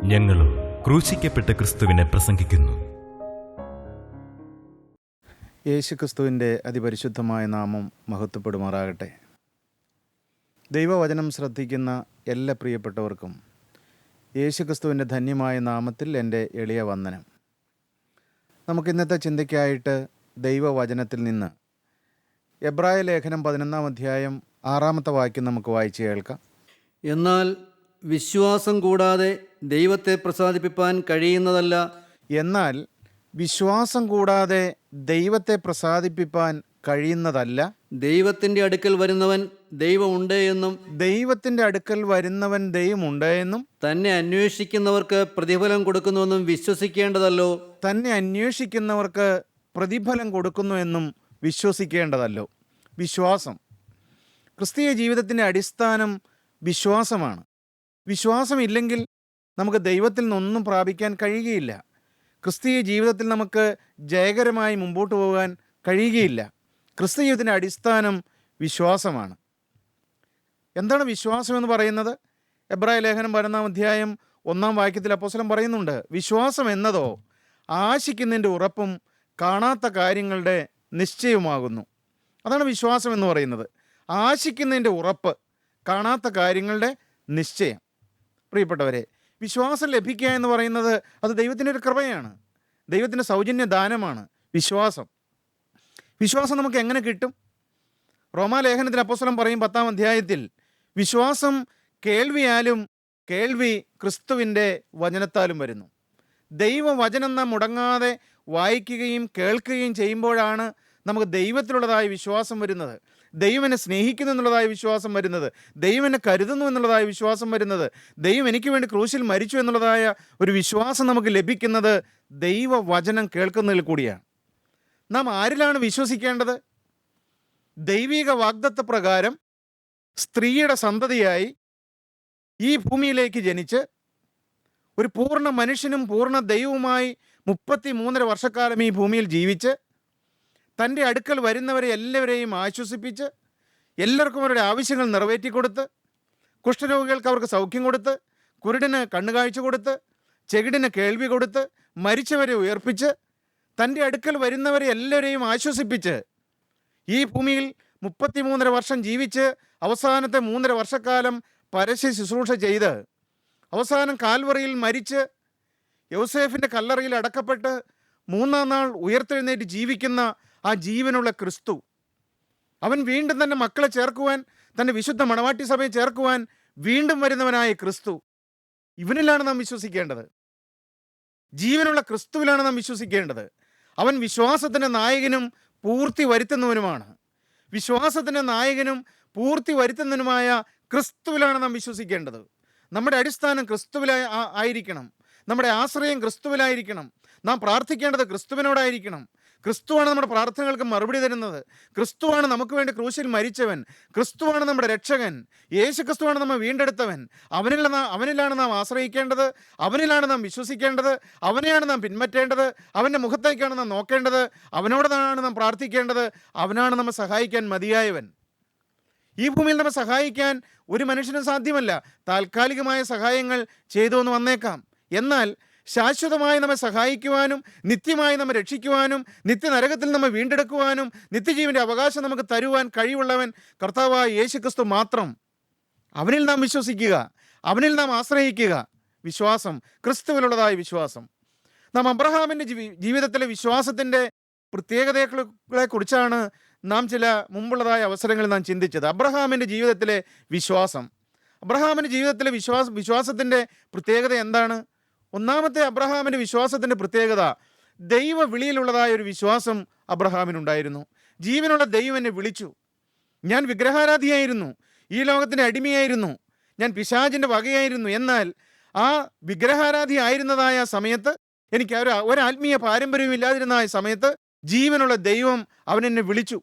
ഞങ്ങളും ക്രൂശിക്കപ്പെട്ട ക്രിസ്തുവിനെ പ്രസംഗിക്കുന്നു. യേശുക്രിസ്തുവിൻ്റെ അതിപരിശുദ്ധമായ നാമം മഹത്വപ്പെടുമാറാകട്ടെ. ദൈവവചനം ശ്രദ്ധിക്കുന്ന എല്ലാ പ്രിയപ്പെട്ടവർക്കും യേശുക്രിസ്തുവിൻ്റെ ധന്യമായ നാമത്തിൽ എൻ്റെ എളിയ വന്ദനം. നമുക്കിന്നത്തെ ചിന്തയ്ക്കായിട്ട് ദൈവവചനത്തിൽ നിന്ന് എബ്രായ ലേഖനം 11 അധ്യായം 6 വാക്യം നമുക്ക് വായിച്ച് കേൾക്കാം. എന്നാൽ വിശ്വാസം കൂടാതെ ദൈവത്തെ പ്രസാദിപ്പിപ്പാൻ കഴിയുന്നതല്ല. എന്നാൽ വിശ്വാസം കൂടാതെ ദൈവത്തെ പ്രസാദിപ്പിപ്പാൻ കഴിയുന്നതല്ല. ദൈവത്തിൻ്റെ അടുക്കൽ വരുന്നവൻ ദൈവമുണ്ട് എന്നും ദൈവത്തിൻ്റെ അടുക്കൽ വരുന്നവൻ ദൈവമുണ്ട് എന്നും തന്നെ അന്വേഷിക്കുന്നവർക്ക് പ്രതിഫലം കൊടുക്കുന്നുവെന്നും വിശ്വസിക്കേണ്ടതല്ലോ. തന്നെ അന്വേഷിക്കുന്നവർക്ക് പ്രതിഫലം കൊടുക്കുന്നു എന്നും വിശ്വസിക്കേണ്ടതല്ലോ. വിശ്വാസം, ക്രിസ്തീയ ജീവിതത്തിൻ്റെ അടിസ്ഥാനം വിശ്വാസമാണ്. വിശ്വാസമില്ലെങ്കിൽ നമുക്ക് ദൈവത്തിൽ നിന്നൊന്നും പ്രാപിക്കാൻ കഴിയുകയില്ല. ക്രിസ്തീയ ജീവിതത്തിൽ നമുക്ക് ജയകരമായി മുമ്പോട്ട് പോകാൻ കഴിയുകയില്ല. ക്രിസ്തീയ ജീവിതത്തിൻ്റെ അടിസ്ഥാനം വിശ്വാസമാണ്. എന്താണ് വിശ്വാസം എന്ന് പറയുന്നത്? എബ്രായ ലേഖനം 11 അധ്യായം 1 വാക്യത്തിൽ അപ്പോസ്തലൻ പറയുന്നുണ്ട്, വിശ്വാസം എന്നതോ ആശിക്കുന്നതിൻ്റെ ഉറപ്പും കാണാത്ത കാര്യങ്ങളുടെ നിശ്ചയവുമാകുന്നു. അതാണ് വിശ്വാസം എന്ന് പറയുന്നത്. ആശിക്കുന്നതിൻ്റെ ഉറപ്പ്, കാണാത്ത കാര്യങ്ങളുടെ നിശ്ചയം. പ്രിയപ്പെട്ടവരെ, വിശ്വാസം ലഭിക്കുക എന്ന് പറയുന്നത് അത് ദൈവത്തിൻ്റെ ഒരു കൃപയാണ്, ദൈവത്തിൻ്റെ സൗജന്യ ദാനമാണ്. വിശ്വാസം നമുക്ക് എങ്ങനെ കിട്ടും? റോമാലേഖനത്തിൽ അപ്പോസ്തലൻ പറയും 10 അധ്യായത്തിൽ, വിശ്വാസം കേൾവിയാലും കേൾവി ക്രിസ്തുവിൻ്റെ വചനത്താലും വരുന്നു. ദൈവവചനം നാം മുടങ്ങാതെ വായിക്കുകയും കേൾക്കുകയും ചെയ്യുമ്പോഴാണ് നമുക്ക് ദൈവത്തിലുള്ളതായ വിശ്വാസം വരുന്നത്, ദൈവം എന്നെ സ്നേഹിക്കുന്നു എന്നുള്ളതായ വിശ്വാസം വരുന്നത്, ദൈവം എന്നെ കരുതുന്നു എന്നുള്ളതായ വിശ്വാസം വരുന്നത്, ദൈവം എനിക്ക് വേണ്ടി ക്രൂശിൽ മരിച്ചു എന്നുള്ളതായ ഒരു വിശ്വാസം നമുക്ക് ലഭിക്കുന്നത് ദൈവവചനം കേൾക്കുന്നതിൽ കൂടിയാണ്. നാം ആരിലാണ് വിശ്വസിക്കേണ്ടത്? ദൈവിക വാഗ്ദത്ത പ്രകാരം സ്ത്രീയുടെ സന്തതിയായി ഈ ഭൂമിയിലേക്ക് ജനിച്ച് ഒരു പൂർണ്ണ മനുഷ്യനും പൂർണ്ണ ദൈവവുമായി 33.5 വർഷക്കാലം ഈ ഭൂമിയിൽ ജീവിച്ച് തൻ്റെ അടുക്കൽ വരുന്നവരെ എല്ലാവരെയും ആശ്വസിപ്പിച്ച് എല്ലാവർക്കും അവരുടെ ആവശ്യങ്ങൾ നിറവേറ്റിക്കൊടുത്ത്, കുഷ്ഠരോഗികൾക്ക് അവർക്ക് സൗഖ്യം കൊടുത്ത്, കുരുടന് കണ്ണുകാഴ്ച കൊടുത്ത്, ചെകിടിന് കേൾവി കൊടുത്ത്, മരിച്ചവരെ ഉയർപ്പിച്ച് തൻ്റെ അടുക്കൽ വരുന്നവരെ എല്ലാവരെയും ആശ്വസിപ്പിച്ച് ഈ ഭൂമിയിൽ 33.5 വർഷം ജീവിച്ച് അവസാനത്തെ 3.5 വർഷക്കാലം പരസ്യ ശുശ്രൂഷ ചെയ്ത് അവസാനം കാൽവറിയിൽ മരിച്ച് യോസേഫിൻ്റെ കല്ലറയിൽ അടക്കപ്പെട്ട് 3-ാം നാൾ ഉയർത്തെഴുന്നേറ്റ് ജീവിക്കുന്ന ആ ജീവനുള്ള ക്രിസ്തു, അവൻ വീണ്ടും തൻ്റെ മക്കളെ ചേർക്കുവാൻ, തൻ്റെ വിശുദ്ധ മണവാട്ടി സഭയെ ചേർക്കുവാൻ വീണ്ടും വരുന്നവനായ ക്രിസ്തു, ഇവനിലാണ് നാം വിശ്വസിക്കേണ്ടത്. ജീവനുള്ള ക്രിസ്തുവിലാണ് നാം വിശ്വസിക്കേണ്ടത്. അവൻ വിശ്വാസത്തിൻ്റെ നായകനും പൂർത്തി വരുത്തുന്നവനുമാണ്. വിശ്വാസത്തിൻ്റെ നായകനും പൂർത്തി വരുത്തുന്നതിനുമായ ക്രിസ്തുവിലാണ് നാം വിശ്വസിക്കേണ്ടത്. നമ്മുടെ അടിസ്ഥാനം ക്രിസ്തുവിലായിരിക്കണം. നമ്മുടെ ആശ്രയം ക്രിസ്തുവിലായിരിക്കണം. നാം പ്രാർത്ഥിക്കേണ്ടത് ക്രിസ്തുവിനോടായിരിക്കണം. ക്രിസ്തുവാണ് നമ്മുടെ പ്രാർത്ഥനകൾക്ക് മറുപടി തരുന്നത്. ക്രിസ്തുവാണ് നമുക്ക് വേണ്ടി ക്രൂശിൽ മരിച്ചവൻ. ക്രിസ്തുവാണ് നമ്മുടെ രക്ഷകൻ. യേശു ക്രിസ്തുവാണ് നമ്മെ വീണ്ടെടുത്തവൻ. അവനിലാണ് നാം ആശ്രയിക്കേണ്ടത്, അവനിലാണ് നാം വിശ്വസിക്കേണ്ടത്, അവനെയാണ് നാം പിൻപറ്റേണ്ടത്, അവൻ്റെ മുഖത്തേക്കാണ് നാം നോക്കേണ്ടത്, അവനോടാണ് നാം പ്രാർത്ഥിക്കേണ്ടത്. അവനാണ് നമ്മെ സഹായിക്കാൻ മതിയായവൻ. ഈ ഭൂമിയിൽ നമ്മെ സഹായിക്കാൻ ഒരു മനുഷ്യനും സാധ്യമല്ല. താൽക്കാലികമായ സഹായങ്ങൾ ചെയ്തു എന്ന് വന്നേക്കാം. എന്നാൽ ശാശ്വതമായി നമ്മെ സഹായിക്കുവാനും നിത്യമായി നമ്മെ രക്ഷിക്കുവാനും നിത്യനരകത്തിൽ നമ്മെ വീണ്ടെടുക്കുവാനും നിത്യജീവൻ്റെ അവകാശം നമുക്ക് തരുവാൻ കഴിവുള്ളവൻ കർത്താവായ യേശുക്രിസ്തു മാത്രം. അവനിൽ നാം വിശ്വസിക്കുക, അവനിൽ നാം ആശ്രയിക്കുക. വിശ്വാസം, ക്രിസ്തുവിലുള്ളതായ വിശ്വാസം. നാം അബ്രഹാമിൻ്റെ ജീവിതത്തിലെ വിശ്വാസത്തിൻ്റെ പ്രത്യേകതകളെക്കുറിച്ചാണ് നാം ചില മുമ്പുള്ളതായ അവസരങ്ങളിൽ നാം ചിന്തിച്ചത്. അബ്രഹാമിൻ്റെ ജീവിതത്തിലെ വിശ്വാസം, അബ്രഹാമിൻ്റെ ജീവിതത്തിലെ വിശ്വാസത്തിൻ്റെ പ്രത്യേകത എന്താണ്? ഒന്നാമത്തെ അബ്രഹാമിൻ്റെ വിശ്വാസത്തിൻ്റെ പ്രത്യേകത, ദൈവ വിളിയിലുള്ളതായ ഒരു വിശ്വാസം അബ്രഹാമിനുണ്ടായിരുന്നു. ജീവനുള്ള ദൈവം എന്നെ വിളിച്ചു. ഞാൻ വിഗ്രഹാരാധിയായിരുന്നു, ഈ ലോകത്തിൻ്റെ അടിമയായിരുന്നു, ഞാൻ പിശാചിൻ്റെ വകയായിരുന്നു. എന്നാൽ ആ വിഗ്രഹാരാധി ആയിരുന്നതായ സമയത്ത്, എനിക്ക് ഒരു ആത്മീയ പാരമ്പര്യവും ഇല്ലാതിരുന്ന സമയത്ത് ജീവനുള്ള ദൈവം അവനെന്നെ വിളിച്ചു.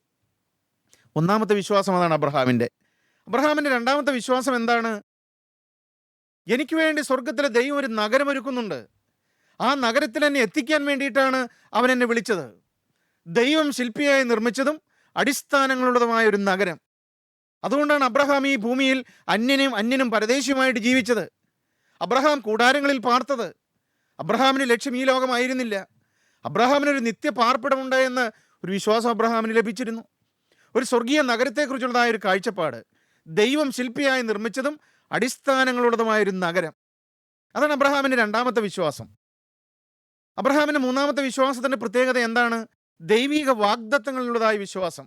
ഒന്നാമത്തെ വിശ്വാസം അതാണ് അബ്രഹാമിൻ്റെ. അബ്രഹാമിൻ്റെ രണ്ടാമത്തെ വിശ്വാസം എന്താണ്? എനിക്ക് വേണ്ടി സ്വർഗത്തിലെ ദൈവം ഒരു നഗരം ഒരുക്കുന്നുണ്ട്. ആ നഗരത്തിൽ എന്നെ എത്തിക്കാൻ വേണ്ടിയിട്ടാണ് അവൻ എന്നെ വിളിച്ചത്. ദൈവം ശില്പിയായി നിർമ്മിച്ചതും അടിസ്ഥാനങ്ങളുള്ളതുമായ ഒരു നഗരം. അതുകൊണ്ടാണ് അബ്രഹാം ഈ ഭൂമിയിൽ അന്യനും പരദേശിയുമായിട്ട് ജീവിച്ചത്. അബ്രഹാം കൂടാരങ്ങളിൽ പാർത്തത്. അബ്രഹാമിന് ലക്ഷ്യം ഈ ലോകമായിരുന്നില്ല. അബ്രഹാമിനൊരു നിത്യ പാർപ്പിടമുണ്ട് എന്ന് ഒരു വിശ്വാസം അബ്രഹാമിന് ലഭിച്ചിരുന്നു. ഒരു സ്വർഗീയ നഗരത്തെക്കുറിച്ചുള്ളതായ ഒരു കാഴ്ചപ്പാട്, ദൈവം ശില്പിയായി നിർമ്മിച്ചതും അടിസ്ഥാനങ്ങളുള്ളതുമായൊരു നഗരം. അതാണ് അബ്രഹാമിൻ്റെ രണ്ടാമത്തെ വിശ്വാസം. അബ്രഹാമിൻ്റെ മൂന്നാമത്തെ വിശ്വാസത്തിൻ്റെ പ്രത്യേകത എന്താണ്? ദൈവിക വാഗ്ദത്തങ്ങളിലുള്ളതായ വിശ്വാസം.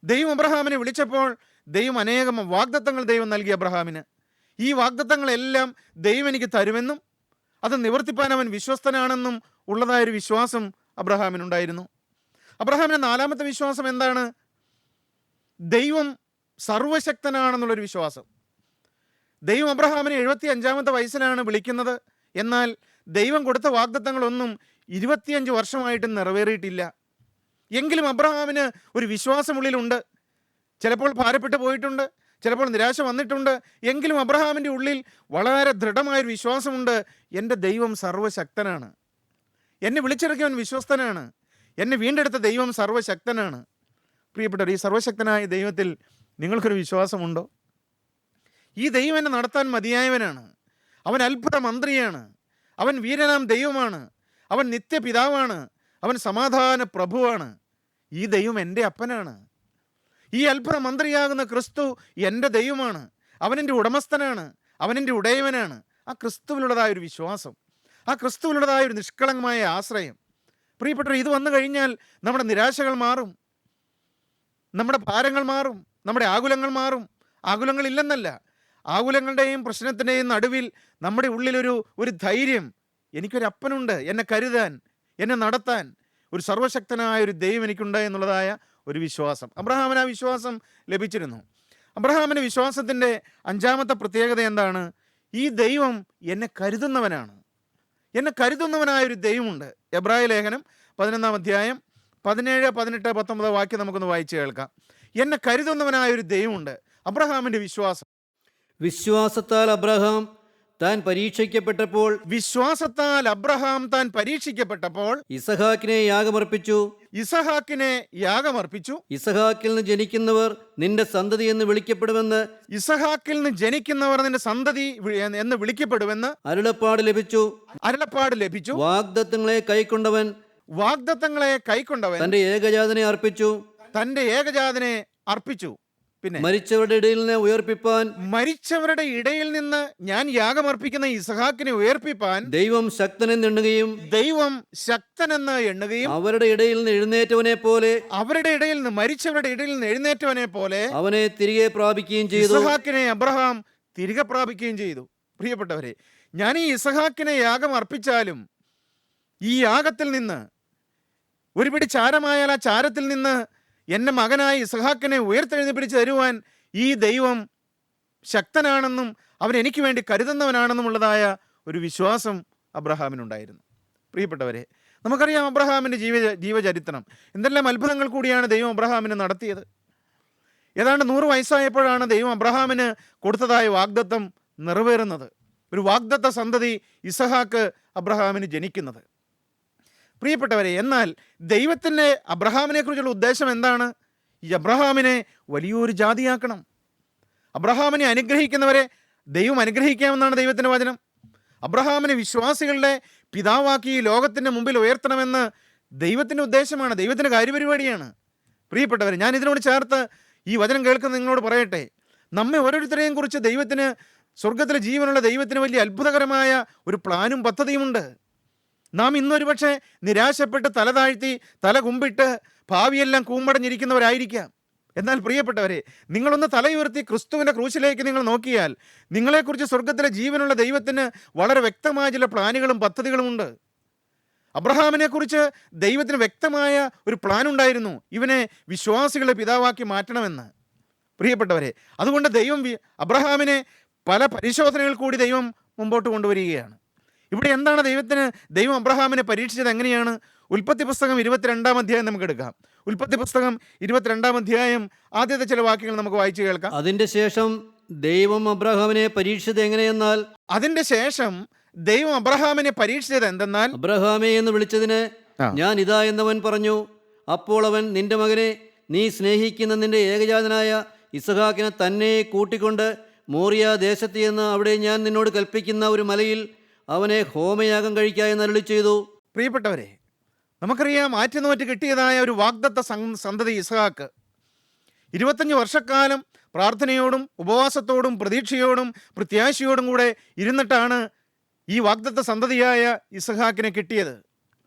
ദൈവം അബ്രഹാമിനെ വിളിച്ചപ്പോൾ ദൈവം അനേകം വാഗ്ദത്തങ്ങൾ ദൈവം നൽകി അബ്രഹാമിന്. ഈ വാഗ്ദത്തങ്ങളെല്ലാം ദൈവം എനിക്ക് തരുമെന്നും അത് നിവർത്തിപ്പാൻ അവൻ വിശ്വസ്തനാണെന്നും ഉള്ളതായൊരു വിശ്വാസം അബ്രഹാമിനുണ്ടായിരുന്നു. അബ്രഹാമിൻ്റെ നാലാമത്തെ വിശ്വാസം എന്താണ്? ദൈവം സർവശക്തനാണെന്നുള്ളൊരു വിശ്വാസം. ദൈവം അബ്രഹാമിനെ 75-ാമത്തെ വയസ്സിലാണ് വിളിക്കുന്നത്. എന്നാൽ ദൈവം കൊടുത്ത വാഗ്ദത്തങ്ങളൊന്നും 25 വർഷമായിട്ടും നിറവേറിയിട്ടില്ല. എങ്കിലും അബ്രഹാമിന് ഒരു വിശ്വാസമുള്ളിലുണ്ട്. ചിലപ്പോൾ ഭാരപ്പെട്ടു പോയിട്ടുണ്ട്, ചിലപ്പോൾ നിരാശ വന്നിട്ടുണ്ട്. എങ്കിലും അബ്രഹാമിൻ്റെ ഉള്ളിൽ വളരെ ദൃഢമായൊരു വിശ്വാസമുണ്ട്. എൻ്റെ ദൈവം സർവശക്തനാണ്, എന്നെ വിളിച്ചിറക്കിയവൻ വിശ്വസ്തനാണ്, എന്നെ വീണ്ടെടുത്ത ദൈവം സർവശക്തനാണ്. പ്രിയപ്പെട്ടവർ, ഈ സർവശക്തനായ ദൈവത്തിൽ നിങ്ങൾക്കൊരു വിശ്വാസമുണ്ടോ? ഈ ദൈവം എന്നെ നടത്താൻ മതിയായവനാണ്. അവൻ അത്ഭുത മന്ത്രിയാണ്, അവൻ വീരനാം ദൈവമാണ്, അവൻ നിത്യപിതാവാണ്, അവൻ സമാധാന പ്രഭുവാണ്. ഈ ദൈവം എൻ്റെ അപ്പനാണ്. ഈ അത്ഭുത മന്ത്രിയാകുന്ന ക്രിസ്തു എൻ്റെ ദൈവമാണ്, അവനെൻ്റെ ഉടമസ്ഥനാണ്, അവനെൻ്റെ ഉടയവനാണ്. ആ ക്രിസ്തുവിലുള്ളതായൊരു വിശ്വാസം, ആ ക്രിസ്തുവിലുള്ളതായൊരു നിഷ്കളങ്കമായ ആശ്രയം. പ്രിയപ്പെട്ടവർ, ഇത് വന്നു കഴിഞ്ഞാൽ നമ്മുടെ നിരാശകൾ മാറും, നമ്മുടെ ഭാരങ്ങൾ മാറും, നമ്മുടെ ആകുലങ്ങൾ മാറും. ആകുലങ്ങളില്ലെന്നല്ല, ആകുലങ്ങളുടെയും പ്രശ്നത്തിൻ്റെയും നടുവിൽ നമ്മുടെ ഉള്ളിലൊരു ധൈര്യം. എനിക്കൊരു അപ്പനുണ്ട് എന്നെ കരുതാൻ, എന്നെ നടത്താൻ. ഒരു സർവശക്തനായ ഒരു ദൈവം എനിക്കുണ്ട് എന്നുള്ളതായ ഒരു വിശ്വാസം. അബ്രഹാമിന് ആ വിശ്വാസം ലഭിച്ചിരുന്നു. അബ്രഹാമിൻ്റെ വിശ്വാസത്തിൻ്റെ 5-ാമത്തെ പ്രത്യേകത എന്താണ്? ഈ ദൈവം എന്നെ കരുതുന്നവനാണ്. എന്നെ കരുതുന്നവനായൊരു ദൈവമുണ്ട്. എബ്രായ ലേഖനം 11-ാം അധ്യായം 17, 18, 19 വാക്യം നമുക്കൊന്ന് വായിച്ച് കേൾക്കാം. എന്നെ കരുതുന്നവനായൊരു ദൈവമുണ്ട്. അബ്രഹാമിൻ്റെ വിശ്വാസം. വിശ്വാസത്താൽ അബ്രഹാം താൻ പരീക്ഷിക്കപ്പെട്ടപ്പോൾ ഇസഹാക്കിനെ യാഗമർപ്പിച്ചു. ഇസഹാക്കിൽ നിന്ന് ജനിക്കുന്നവർ നിന്റെ സന്തതി എന്ന് വിളിക്കപ്പെടുമെന്ന് അരുളപ്പാട് ലഭിച്ചു. വാഗ്ദത്തങ്ങളെ കൈക്കൊണ്ടവൻ തന്റെ ഏകജാതനെ അർപ്പിച്ചു. പിന്നെ മരിച്ചവരുടെ ഇടയിൽ നിന്ന് ഞാൻ യാഗമർപ്പിക്കുന്ന ഇസഹാക്കിനെ ഉയർപ്പിപ്പാൻ ദൈവം ശക്തനെന്ന് എണ്ണുകയും അവരുടെ ഇടയിൽ നിന്ന് മരിച്ചവരുടെ ഇടയിൽ നിന്ന് എഴുന്നേറ്റവനെ പോലെ അവനെ തിരികെ പ്രാപിക്കുകയും ചെയ്തു. ഇസഹാക്കിനെ അബ്രഹാം തിരികെ പ്രാപിക്കുകയും ചെയ്തു. പ്രിയപ്പെട്ടവരെ, ഞാൻ ഈ ഇസഹാക്കിനെ യാഗം അർപ്പിച്ചാലും ഈ യാഗത്തിൽ നിന്ന് ഒരു പിടി ചാരമായാൽ ആ ചാരത്തിൽ നിന്ന് എൻ്റെ മകനായ ഇസഹാക്കിനെ ഉയർത്തെഴുന്നേൽപ്പിച്ച് തരുവാൻ ഈ ദൈവം ശക്തനാണെന്നും അവൻ എനിക്ക് വേണ്ടി കരുതുന്നവനാണെന്നുമുള്ളതായ ഒരു വിശ്വാസം അബ്രഹാമിനുണ്ടായിരുന്നു. പ്രിയപ്പെട്ടവരെ, നമുക്കറിയാം അബ്രഹാമിൻ്റെ ജീവചരിത്രം. എന്തെല്ലാം അത്ഭുതങ്ങൾ കൂടിയാണ് ദൈവം അബ്രഹാമിന് നടത്തിയത്. ഏതാണ്ട് 100 വയസ്സായപ്പോഴാണ് ദൈവം അബ്രഹാമിന് കൊടുത്തതായ വാഗ്ദത്തം നിറവേറുന്നത്. ഒരു വാഗ്ദത്ത സന്തതി ഇസഹാക്ക് അബ്രഹാമിന് ജനിക്കുന്നത്. പ്രിയപ്പെട്ടവരെ, എന്നാൽ ദൈവത്തിൻ്റെ അബ്രഹാമിനെ കുറിച്ചുള്ള ഉദ്ദേശം എന്താണ്? ഈ അബ്രഹാമിനെ വലിയൊരു ജാതിയാക്കണം. അബ്രഹാമിനെ അനുഗ്രഹിക്കുന്നവരെ ദൈവം അനുഗ്രഹിക്കാമെന്നാണ് ദൈവത്തിൻ്റെ വചനം. അബ്രഹാമിനെ വിശ്വാസികളുടെ പിതാവാക്കി ഈ ലോകത്തിൻ്റെ മുമ്പിൽ ഉയർത്തണമെന്ന് ദൈവത്തിൻ്റെ ഉദ്ദേശമാണ്, ദൈവത്തിൻ്റെ കാര്യപരിപാടിയാണ്. പ്രിയപ്പെട്ടവരെ, ഞാൻ ഇതിനോട് ചേർത്ത് ഈ വചനം കേൾക്കുന്ന നിങ്ങളോട് പറയട്ടെ, നമ്മെ ഓരോരുത്തരെയും കുറിച്ച് ദൈവത്തിന്, സ്വർഗത്തിലെ ജീവനുള്ള ദൈവത്തിന് വലിയ അത്ഭുതകരമായ ഒരു പ്ലാനും പദ്ധതിയുമുണ്ട്. നാം ഇന്നൊരു പക്ഷേ നിരാശപ്പെട്ട് തല താഴ്ത്തി തല കുമ്പിട്ട് ഭാവിയെല്ലാം കൂമ്പടഞ്ഞിരിക്കുന്നവരായിരിക്കാം. എന്നാൽ പ്രിയപ്പെട്ടവരെ, നിങ്ങളൊന്ന് തലയുയർത്തി ക്രിസ്തുവിൻ്റെ ക്രൂശിലേക്ക് നിങ്ങൾ നോക്കിയാൽ നിങ്ങളെക്കുറിച്ച് സ്വർഗത്തിലെ ജീവനുള്ള ദൈവത്തിന് വളരെ വ്യക്തമായ ചില പ്ലാനുകളും പദ്ധതികളുമുണ്ട്. അബ്രഹാമിനെക്കുറിച്ച് ദൈവത്തിന് വ്യക്തമായ ഒരു പ്ലാൻ ഉണ്ടായിരുന്നു, ഇവനെ വിശ്വാസികളെ പിതാവാക്കി മാറ്റണമെന്ന്. പ്രിയപ്പെട്ടവരെ, അതുകൊണ്ട് ദൈവം അബ്രഹാമിനെ പല പരിശോധനകൾ കൂടി ദൈവം മുമ്പോട്ട് കൊണ്ടുവരികയാണ്. ഇവിടെ എന്താണ് ദൈവം അബ്രഹാമിനെ പരീക്ഷിച്ചത്? എങ്ങനെയാണ്? ഉൽപ്പത്തി പുസ്തകം 22-ാം അധ്യായം നമുക്ക് എടുക്കാം. ഉൽപ്പത്തി പുസ്തകം 22-ാം അധ്യായം ആദ്യത്തെ ചില വാക്യങ്ങൾ നമുക്ക് വായിച്ചു കേൾക്കാം. അതിന്റെ ശേഷം ദൈവം അബ്രഹാമിനെ പരീക്ഷിച്ചത് എന്തെന്നാൽ അബ്രഹാമേ എന്ന് വിളിച്ചതിന് ഞാൻ ഇതാ എന്നവൻ പറഞ്ഞു. അപ്പോൾ അവൻ, നിന്റെ മകനെ, നീ സ്നേഹിക്കുന്ന നിന്റെ ഏകജാതനായ ഇസഹാക്കിനെ തന്നെ കൂട്ടിക്കൊണ്ട് മോറിയ ദേശത്ത് ചെന്ന് അവിടെ ഞാൻ നിന്നോട് കൽപ്പിക്കുന്ന ഒരു മലയിൽ അവനെ ഹോമയാഗം കഴിക്കായി അരുളി ചെയ്തു. പ്രിയപ്പെട്ടവരെ, നമുക്കറിയാം ആറ്റുനോറ്റ് കിട്ടിയതായ ഒരു വാഗ്ദത്ത സന്തതി ഇസ്ഹാക്ക് 25 വർഷക്കാലം പ്രാർത്ഥനയോടും ഉപവാസത്തോടും പ്രതീക്ഷയോടും പ്രത്യാശയോടും കൂടെ ഇരുന്നിട്ടാണ് ഈ വാഗ്ദത്ത സന്തതിയായ ഇസ്ഹാക്കിനെ കിട്ടിയത്.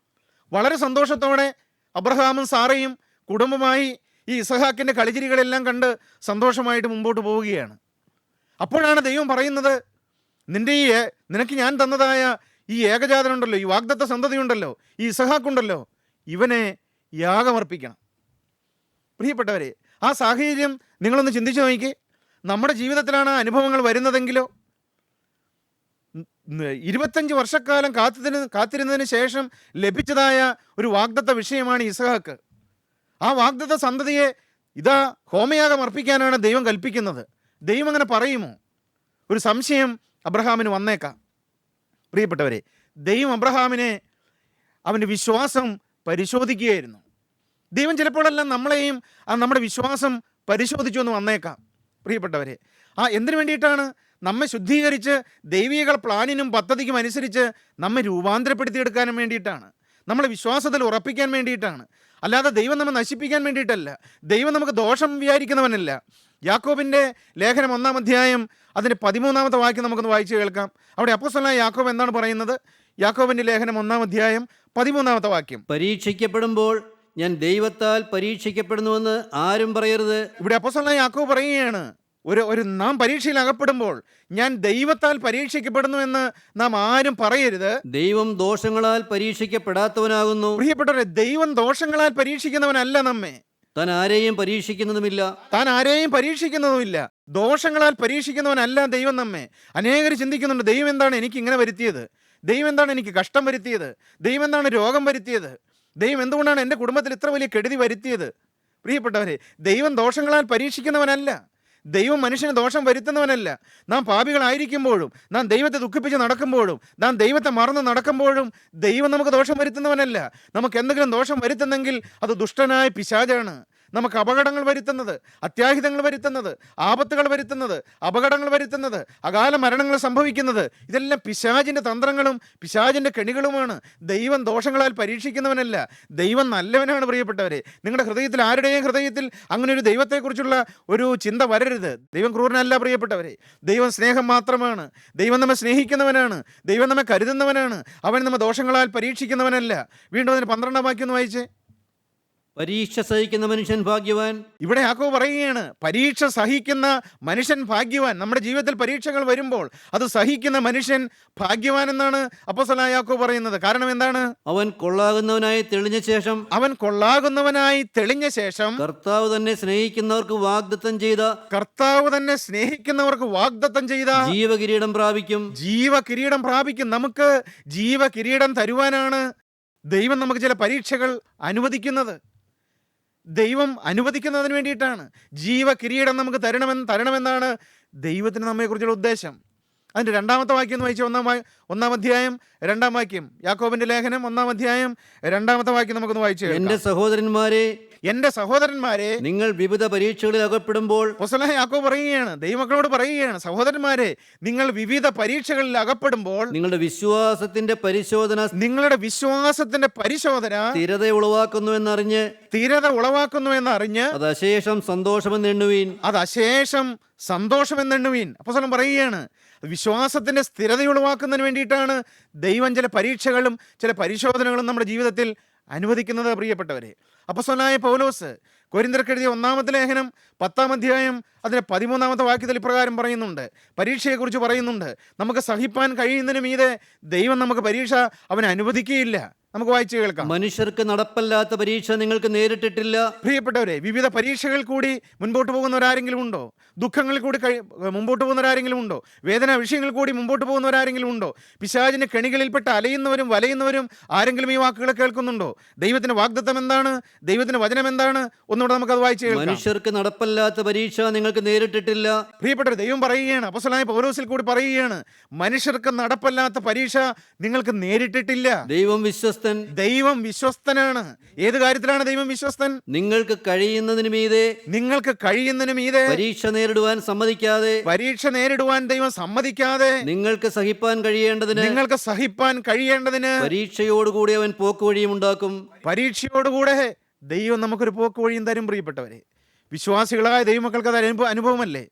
വളരെ സന്തോഷത്തോടെ അബ്രഹാമും സാറയും കുടുംബമായി ഈ ഇസ്ഹാക്കിൻ്റെ കളിചിരികളെല്ലാം കണ്ട് സന്തോഷമായിട്ട് മുമ്പോട്ട് പോവുകയാണ്. അപ്പോഴാണ് ദൈവം പറയുന്നത്, നിനക്ക് ഞാൻ തന്നതായ ഈ ഏകജാതനുണ്ടല്ലോ, ഈ വാഗ്ദത്ത സന്തതിയുണ്ടല്ലോ, ഈ ഇസ്ഹാക്കുണ്ടല്ലോ, ഇവനെ യാഗമർപ്പിക്കണം. പ്രിയപ്പെട്ടവരെ, ആ സാഹചര്യം നിങ്ങളൊന്ന് ചിന്തിച്ചു നോക്കിക്കേ. നമ്മുടെ ജീവിതത്തിലാണ് ആ അനുഭവങ്ങൾ വരുന്നതെങ്കിലോ, 25 വർഷക്കാലം കാത്തിരുന്നതിന് ശേഷം ലഭിച്ചതായ ഒരു വാഗ്ദത്ത വിഷയമാണ് ഇസ്ഹാക്ക്. ആ വാഗ്ദത്ത സന്തതിയെ ഇതാ ഹോമയാഗം അർപ്പിക്കാനാണ് ദൈവം കൽപ്പിക്കുന്നത്. ദൈവം അങ്ങനെ പറയുമോ? ഒരു സംശയം അബ്രഹാമിന് വന്നേക്കാം. പ്രിയപ്പെട്ടവരെ, ദൈവം അബ്രഹാമിനെ അവൻ്റെ വിശ്വാസം പരിശോധിക്കുകയായിരുന്നു. ദൈവം ചിലപ്പോഴെല്ലാം നമ്മളെയും നമ്മുടെ വിശ്വാസം പരിശോധിച്ചു എന്ന് വന്നേക്കാം. പ്രിയപ്പെട്ടവരെ, എന്തിനു വേണ്ടിയിട്ടാണ്? നമ്മെ ശുദ്ധീകരിച്ച് ദൈവിക പ്ലാനിനും പദ്ധതിക്കും അനുസരിച്ച് നമ്മെ രൂപാന്തരപ്പെടുത്തിയെടുക്കാനും വേണ്ടിയിട്ടാണ്, നമ്മളെ വിശ്വാസത്തിൽ ഉറപ്പിക്കാൻ വേണ്ടിയിട്ടാണ്. അല്ലാതെ ദൈവം നമ്മെ നശിപ്പിക്കാൻ വേണ്ടിയിട്ടല്ല. ദൈവം നമുക്ക് ദോഷം വിചാരിക്കുന്നവനല്ല. യാക്കോബിൻ്റെ ലേഖനം 1-ാം അധ്യായം അതിൻ്റെ 13-ാമത്തെ വാക്യം നമുക്കൊന്ന് വായിച്ച് കേൾക്കാം. അവിടെ അപ്പോസ്തലനായ യാക്കോബ് എന്താണ് പറയുന്നത്? യാക്കോബിൻ്റെ ലേഖനം 1-ാം അധ്യായം 13-ാമത്തെ വാക്യം. പരീക്ഷിക്കപ്പെടുമ്പോൾ ഞാൻ ദൈവത്താൽ പരീക്ഷിക്കപ്പെടുന്നുവെന്ന് ആരും പറയരുത്. ഇവിടെ അപ്പോസ്തലനായ യാക്കോബ് പറയുകയാണ്, നാം പരീക്ഷയിൽ അകപ്പെടുമ്പോൾ ഞാൻ ദൈവത്താൽ പരീക്ഷിക്കപ്പെടുന്നു എന്ന് നാം ആരും പറയരുത്. ദൈവം ദോഷങ്ങളാൽ പരീക്ഷിക്കപ്പെടാത്തവനാകുന്നു. പ്രിയപ്പെട്ടവരെ, ദൈവം ദോഷങ്ങളാൽ പരീക്ഷിക്കുന്നവനല്ല നമ്മെ. താൻ ആരെയും പരീക്ഷിക്കുന്നതുമില്ല. ദോഷങ്ങളാൽ പരീക്ഷിക്കുന്നവനല്ല ദൈവം നമ്മെ. അനേകർ ചിന്തിക്കുന്നുണ്ട്, ദൈവം എന്താണ് എനിക്ക് ഇങ്ങനെ വരുത്തിയത്? ദൈവം എന്താണ് എനിക്ക് കഷ്ടം വരുത്തിയത്? ദൈവം എന്താണ് രോഗം വരുത്തിയത്? ദൈവം എന്തുകൊണ്ടാണ് എൻ്റെ കുടുംബത്തിൽ ഇത്ര വലിയ കെടുതി വരുത്തിയത്? പ്രിയപ്പെട്ടവരെ, ദൈവം ദോഷങ്ങളാൽ പരീക്ഷിക്കുന്നവനല്ല. ദൈവം മനുഷ്യന് ദോഷം വരുത്തുന്നവനല്ല. നാം പാപികളായിരിക്കുമ്പോഴും, നാം ദൈവത്തെ ദുഃഖിപ്പിച്ച് നടക്കുമ്പോഴും, നാം ദൈവത്തെ മറന്ന് നടക്കുമ്പോഴും ദൈവം നമുക്ക് ദോഷം വരുത്തുന്നവനല്ല. നമുക്ക് എന്തെങ്കിലും ദോഷം വരുത്തുന്നെങ്കിൽ അത് ദുഷ്ടനായ പിശാചാണ്. നമുക്ക് അപകടങ്ങൾ വരുത്തുന്നത്, അത്യാഹിതങ്ങൾ വരുത്തുന്നത്, ആപത്തുകൾ വരുത്തുന്നത്, അപകടങ്ങൾ വരുത്തുന്നത്, അകാല മരണങ്ങൾ സംഭവിക്കുന്നത്, ഇതെല്ലാം പിശാചിൻ്റെ തന്ത്രങ്ങളും പിശാചിൻ്റെ കെണികളുമാണ്. ദൈവം ദോഷങ്ങളാൽ പരീക്ഷിക്കുന്നവനല്ല, ദൈവം നല്ലവനാണ്. പ്രിയപ്പെട്ടവരെ, നിങ്ങളുടെ ഹൃദയത്തിൽ, ആരുടെയും ഹൃദയത്തിൽ അങ്ങനെ ഒരു ദൈവത്തെക്കുറിച്ചുള്ള ഒരു ചിന്ത വരരുത്. ദൈവം ക്രൂരനല്ല പ്രിയപ്പെട്ടവരെ. ദൈവം സ്നേഹം മാത്രമാണ്. ദൈവം നമ്മെ സ്നേഹിക്കുന്നവനാണ്. ദൈവം നമ്മെ കരുതുന്നവനാണ്. അവൻ നമ്മെ ദോഷങ്ങളാൽ പരീക്ഷിക്കുന്നവനല്ല. വീണ്ടും അതിന് 12-ാം വാക്യം ഒന്ന് വായിച്ചേ. പരീക്ഷ സഹിക്കുന്ന മനുഷ്യൻ ഭാഗ്യവാൻ. ഇവിടെ യാക്കോബ് പറയുകയാണ്, പരീക്ഷ സഹിക്കുന്ന മനുഷ്യൻ ഭാഗ്യവാൻ. നമ്മുടെ ജീവിതത്തിൽ പരീക്ഷകൾ വരുമ്പോൾ അത് സഹിക്കുന്ന മനുഷ്യൻ ഭാഗ്യവാൻ എന്നാണ് അപ്പോസ്തലനായ യാക്കോബ് പറയുന്നത്. കാരണം എന്താണ്? അവൻ കൊള്ളാകുന്നവനായി തെളിഞ്ഞ ശേഷം കർത്താവ് തന്നെ സ്നേഹിക്കുന്നവർക്ക് വാഗ്ദത്തം ചെയ്ത ജീവകിരീടം പ്രാപിക്കും. നമുക്ക് ജീവകിരീടം തരുവാനാണ് ദൈവം നമുക്ക് ചില പരീക്ഷകൾ അനുവദിക്കുന്നത്. ദൈവം അനുവദിക്കുന്നതിന് വേണ്ടിയിട്ടാണ്. ജീവകിരീടം നമുക്ക് തരണമെന്നാണ് ദൈവത്തിന് നമ്മെക്കുറിച്ചുള്ള ഉദ്ദേശം. അതിൻ്റെ 2-ാമത്തെ വാക്യം എന്ന് വായിച്ച 1-ാം അധ്യായം 2-ാം വാക്യം. യാക്കോബിന്റെ ലേഖനം 1-ാം അധ്യായം 2-ാമത്തെ വാക്യം നമുക്കൊന്ന് വായിച്ചു. എന്റെ സഹോദരന്മാരെ, നിങ്ങൾ വിവിധ പരീക്ഷകളിൽ അകപ്പെടുമ്പോൾ, അപ്പോസ്തലനായ യാക്കോബ് പറയുകയാണ്, ദൈവമക്കളോട് പറയുകയാണ്, സഹോദരന്മാരെ, നിങ്ങൾ വിവിധ പരീക്ഷകളിൽ അകപ്പെടുമ്പോൾ നിങ്ങളുടെ വിശ്വാസത്തിന്റെ പരിശോധന സ്ഥിരത ഉളവാക്കുന്നുവെന്നറിഞ്ഞ് അത് അശേഷം സന്തോഷമെന്നെണ്ണുവീൻ. അപ്പോസ്തലൻ പറയുകയാണ്, വിശ്വാസത്തിന്റെ സ്ഥിരത ഉളവാക്കുന്നതിന് വേണ്ടിയിട്ടാണ് ദൈവം ചില പരീക്ഷകളും ചില പരിശോധനകളും നമ്മുടെ ജീവിതത്തിൽ അനുവദിക്കുന്നത്. പ്രിയപ്പെട്ടവരെ, അപ്പോസ്തലനായ പൗലോസ് കൊരിന്ത്യർക്ക് എഴുതിയ 1-ാമത്തെ ലേഖനം 10-ാം അധ്യായം അതിന് 13-ാമത്തെ വാക്യത്തിൽ ഇപ്രകാരം പറയുന്നുണ്ട്, പരീക്ഷയെക്കുറിച്ച് പറയുന്നുണ്ട്. നമുക്ക് സഹിപ്പാൻ കഴിയുന്നതിന് മീതെ ദൈവം നമുക്ക് പരീക്ഷ അവൻ അനുവദിക്കുകയില്ല. നമുക്ക് വായിച്ചു കേൾക്കാം. മനുഷ്യർക്ക് നടപ്പല്ലാത്ത പരീക്ഷ നിങ്ങൾക്ക് നേരിട്ടിട്ടില്ല. പ്രിയപ്പെട്ടവരെ, വിവിധ പരീക്ഷകൾ കൂടി മുൻപോട്ട് പോകുന്നവരാരെങ്കിലും ഉണ്ടോ? ദുഃഖങ്ങളിൽ കൂടി മുമ്പോട്ട് പോകുന്നവരാരെങ്കിലും ഉണ്ടോ? വേദന വിഷയങ്ങൾ കൂടി മുമ്പോട്ട് പോകുന്നവരാരെങ്കിലും ഉണ്ടോ? പിശാചിന്റെ കെണികളിൽപ്പെട്ട് അലയുന്നവരും വലയുന്നവരും ആരെങ്കിലും ഈ വാക്കുകൾ കേൾക്കുന്നുണ്ടോ? ദൈവത്തിന്റെ വാഗ്ദത്തം എന്താണ്? ദൈവത്തിന്റെ വചനം എന്താണ്? ഒന്നുകൂടെ നമുക്കത് വായിച്ചു കേൾക്കാം. മനുഷ്യർക്ക് നടപ്പല്ലാത്ത പരീക്ഷ നിങ്ങൾക്ക് നേരിട്ടിട്ടില്ല. പ്രിയപ്പെട്ടവരെ, ദൈവം പറയുകയാണ്, അപ്പോസ്തലനായ പൗലോസിൽ കൂടി പറയുകയാണ്, മനുഷ്യർക്ക് നടപ്പല്ലാത്ത പരീക്ഷ നിങ്ങൾക്ക് നേരിട്ടിട്ടില്ല. ദൈവം വിശ്വസ്തൻ, വിശ്വസ്തൻ. ദൈവം വിശ്വസ്തനാണ്. ഏത് കാര്യത്തിലാണ് ദൈവം വിശ്വസ്തൻ? നിങ്ങൾക്ക് കഴിയുന്നതിന് മീതെ പരീക്ഷ നേരിടുവാൻ ദൈവം സമ്മതിക്കാതെ നിങ്ങൾക്ക് സഹിപ്പാൻ കഴിയേണ്ടതിന് പരീക്ഷയോടുകൂടി അവൻ പോക്കുവഴിയും ഉണ്ടാക്കും. പരീക്ഷയോടുകൂടെ ദൈവം നമുക്കൊരു പോക്കുവഴിയും തരും. പ്രിയപ്പെട്ടവരെ, വിശ്വാസികളായ ദൈവമക്കൾക്ക് അത് അനുഭവമല്ലേ?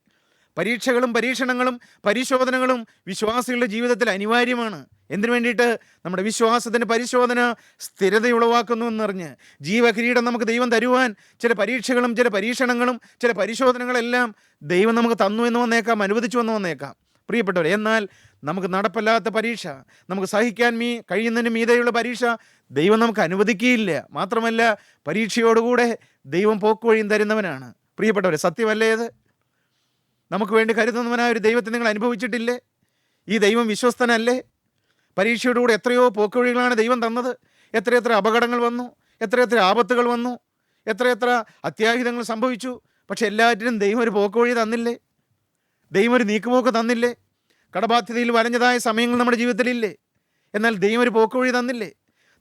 പരീക്ഷകളും പരീക്ഷണങ്ങളും പരിശോധനകളും വിശ്വാസികളുടെ ജീവിതത്തിൽ അനിവാര്യമാണ്. എന്തിനു വേണ്ടിയിട്ട്? നമ്മുടെ വിശ്വാസത്തിൻ്റെ പരിശോധന സ്ഥിരത ഉളവാക്കുന്നു എന്നറിഞ്ഞ് ജീവകിരീടം നമുക്ക് ദൈവം തരുവാൻ ചില പരീക്ഷകളും ചില പരീക്ഷണങ്ങളും ചില പരിശോധനകളെല്ലാം ദൈവം നമുക്ക് തന്നു എന്ന് വന്നേക്കാം, അനുവദിച്ചു എന്ന് വന്നേക്കാം. പ്രിയപ്പെട്ടവർ, എന്നാൽ നമുക്ക് നടപ്പല്ലാത്ത പരീക്ഷ, നമുക്ക് സഹിക്കാൻ കഴിയുന്നതിന് മീതെയുള്ള പരീക്ഷ ദൈവം നമുക്ക് അനുവദിക്കുകയില്ല. മാത്രമല്ല, പരീക്ഷയോടുകൂടെ ദൈവം പോക്കുവഴിയും തരുന്നവനാണ്. പ്രിയപ്പെട്ടവരെ, സത്യമല്ലേ ഇത്? നമുക്ക് വേണ്ടി കരുതുന്നവനായ ഒരു ദൈവത്തെ നിങ്ങൾ അനുഭവിച്ചിട്ടില്ലേ? ഈ ദൈവം വിശ്വസ്തനല്ലേ? പരീക്ഷയോടുകൂടി എത്രയോ പോക്കുവഴികളാണ് ദൈവം തന്നത്. എത്രയെത്ര അപകടങ്ങൾ വന്നു, എത്രയെത്ര ആപത്തുകൾ വന്നു, എത്രയെത്ര അത്യാഹിതങ്ങൾ സംഭവിച്ചു. പക്ഷെ എല്ലാറ്റിനും ദൈവം ഒരു പോക്കുവഴി തന്നില്ലേ? ദൈവം ഒരു നീക്കുപോക്ക് തന്നില്ലേ? കടബാധ്യതയിൽ വലഞ്ഞതായ സമയങ്ങൾ നമ്മുടെ ജീവിതത്തിലില്ലേ? എന്നാൽ ദൈവം ഒരു പോക്കുവഴി തന്നില്ലേ?